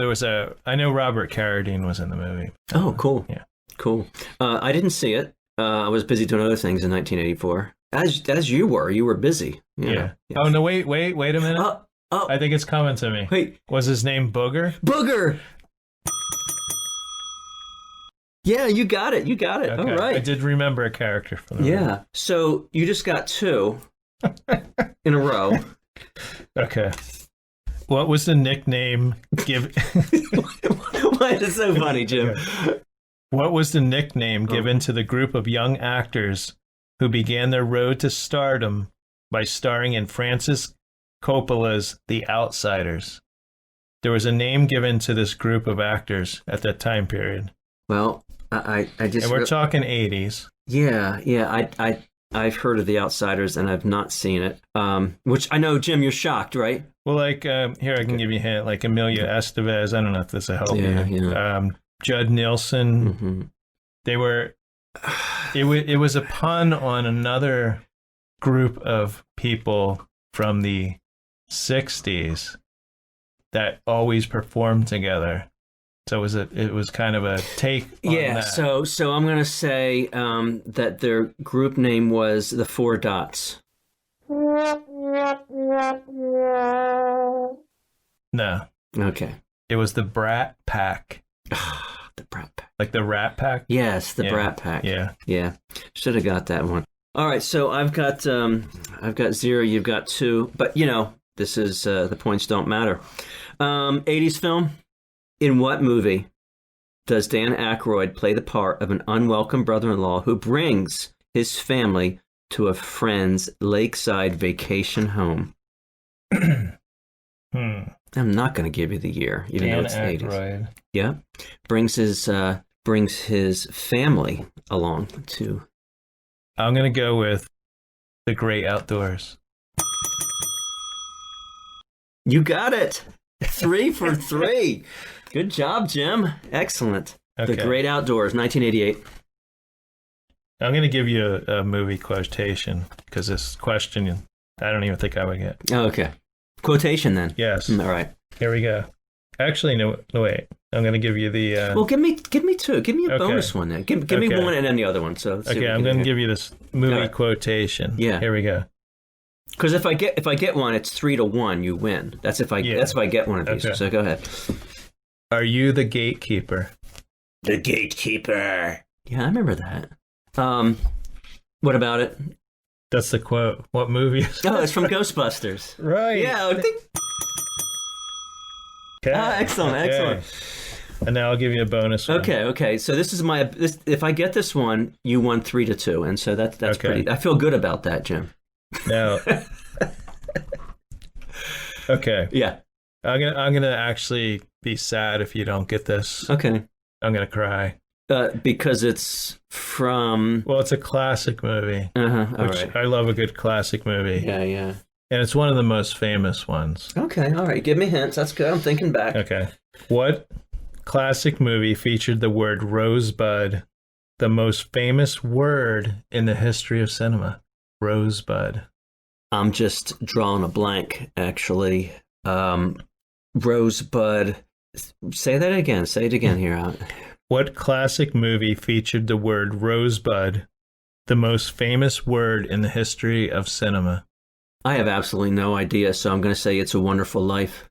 Robert Carradine was in the movie. Oh, cool. Yeah, cool. I didn't see it. I was busy doing other things in 1984. As you were busy. Yeah. Oh no! Wait a minute. Oh, I think it's coming to me. Wait. Was his name Booger? Booger. Yeah, you got it. Okay. All right. I did remember a character from the movie. Yeah. So you just got 2 in a row. Okay. What was the nickname given? Why is it so funny, Jim? Okay. What was the nickname given to the group of young actors who began their road to stardom by starring in Francis Coppola's The Outsiders? There was a name given to this group of actors at that time period. Well, I just... And we're talking 80s. Yeah. I've heard of The Outsiders, and I've not seen it. Which I know, Jim, you're shocked, right? Well, here, I can give you a hint. Like Emilio Estevez. I don't know if this will help you. Yeah. Judd Nelson. Mm-hmm. They were... It was a pun on another group of people from the 60s that always performed together. So it was kind of a take on that. So I'm going to say that their group name was the 4 Dots. No. Okay. It was the Brat Pack. The Brat Pack. Like the Rat Pack? Yes, the Brat Pack. Yeah. Should have got that one. All right, so I've got 0, you've got 2, but this is the points don't matter. 80s film. In what movie does Dan Aykroyd play the part of an unwelcome brother-in-law who brings his family to a friend's lakeside vacation home? I'm not going to give you the year, even though it's Dan 80s. Aykroyd. Yeah, brings his family along to. I'm going to go with The Great Outdoors. You got it. 3 for 3. Good job, Jim. Excellent. Okay. The Great Outdoors, 1988. I'm going to give you a movie quotation because this question, I don't even think I would get. Oh, okay. Quotation then. Yes. All right. Here we go. Actually, no, wait. I'm going to give you the... Well, give me 2. Give me a bonus one then. Give me one and then the other one. So I'm going to give you this movie quotation. Yeah. Here we go. Because if I get one, it's 3-1. You win. That's if I get one of these. Okay. So go ahead. Are you the gatekeeper? The gatekeeper. Yeah, I remember that. What about it? That's the quote. What movie is it? Oh, it's from Ghostbusters. Right. Yeah. Okay. Excellent. And now I'll give you a bonus one. Okay. So this is if I get this one, you won 3-2, and so that's Okay. pretty. I feel good about that, Jim. Now. Okay. Yeah. I'm gonna actually be sad if you don't get this. Okay. I'm gonna cry. Because it's from. Well, it's a classic movie. All Which right. I love a good classic movie. Yeah. And it's one of the most famous ones. Okay. All right. Give me hints. That's good. I'm thinking back. Okay. What classic movie featured the word rosebud, the most famous word in the history of cinema? Rosebud. I'm just drawing a blank, actually. Rosebud. Say that again. Say it again here. What classic movie featured the word rosebud, the most famous word in the history of cinema? I have absolutely no idea, so I'm going to say It's a Wonderful Life.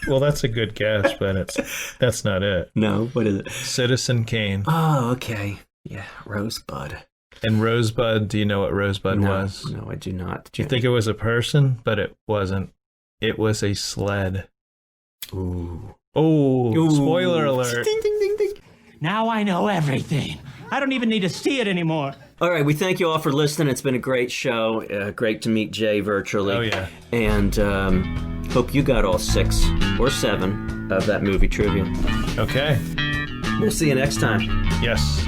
Well, that's a good guess, but that's not it. No, what is it? Citizen Kane. Oh, okay. Yeah, Rosebud. And Rosebud, do you know what Rosebud was? No, I do not. Do you think it was a person? But it wasn't. It was a sled. Ooh. Oh, spoiler alert. Ding, ding, ding, ding. Now I know everything. I don't even need to see it anymore. All right, we thank you all for listening. It's been a great show. Great to meet Jay virtually. Oh, yeah. And hope you got all 6 or 7 of that movie trivia. Okay. We'll see you next time. Yes.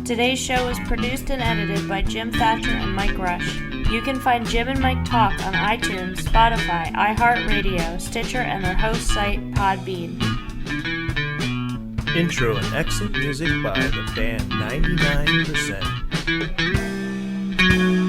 Today's show was produced and edited by Jim Thatcher and Mike Rush. You can find Jim and Mike Talk on iTunes, Spotify, iHeartRadio, Stitcher, and their host site, Podbean. Intro and exit music by the band 99%.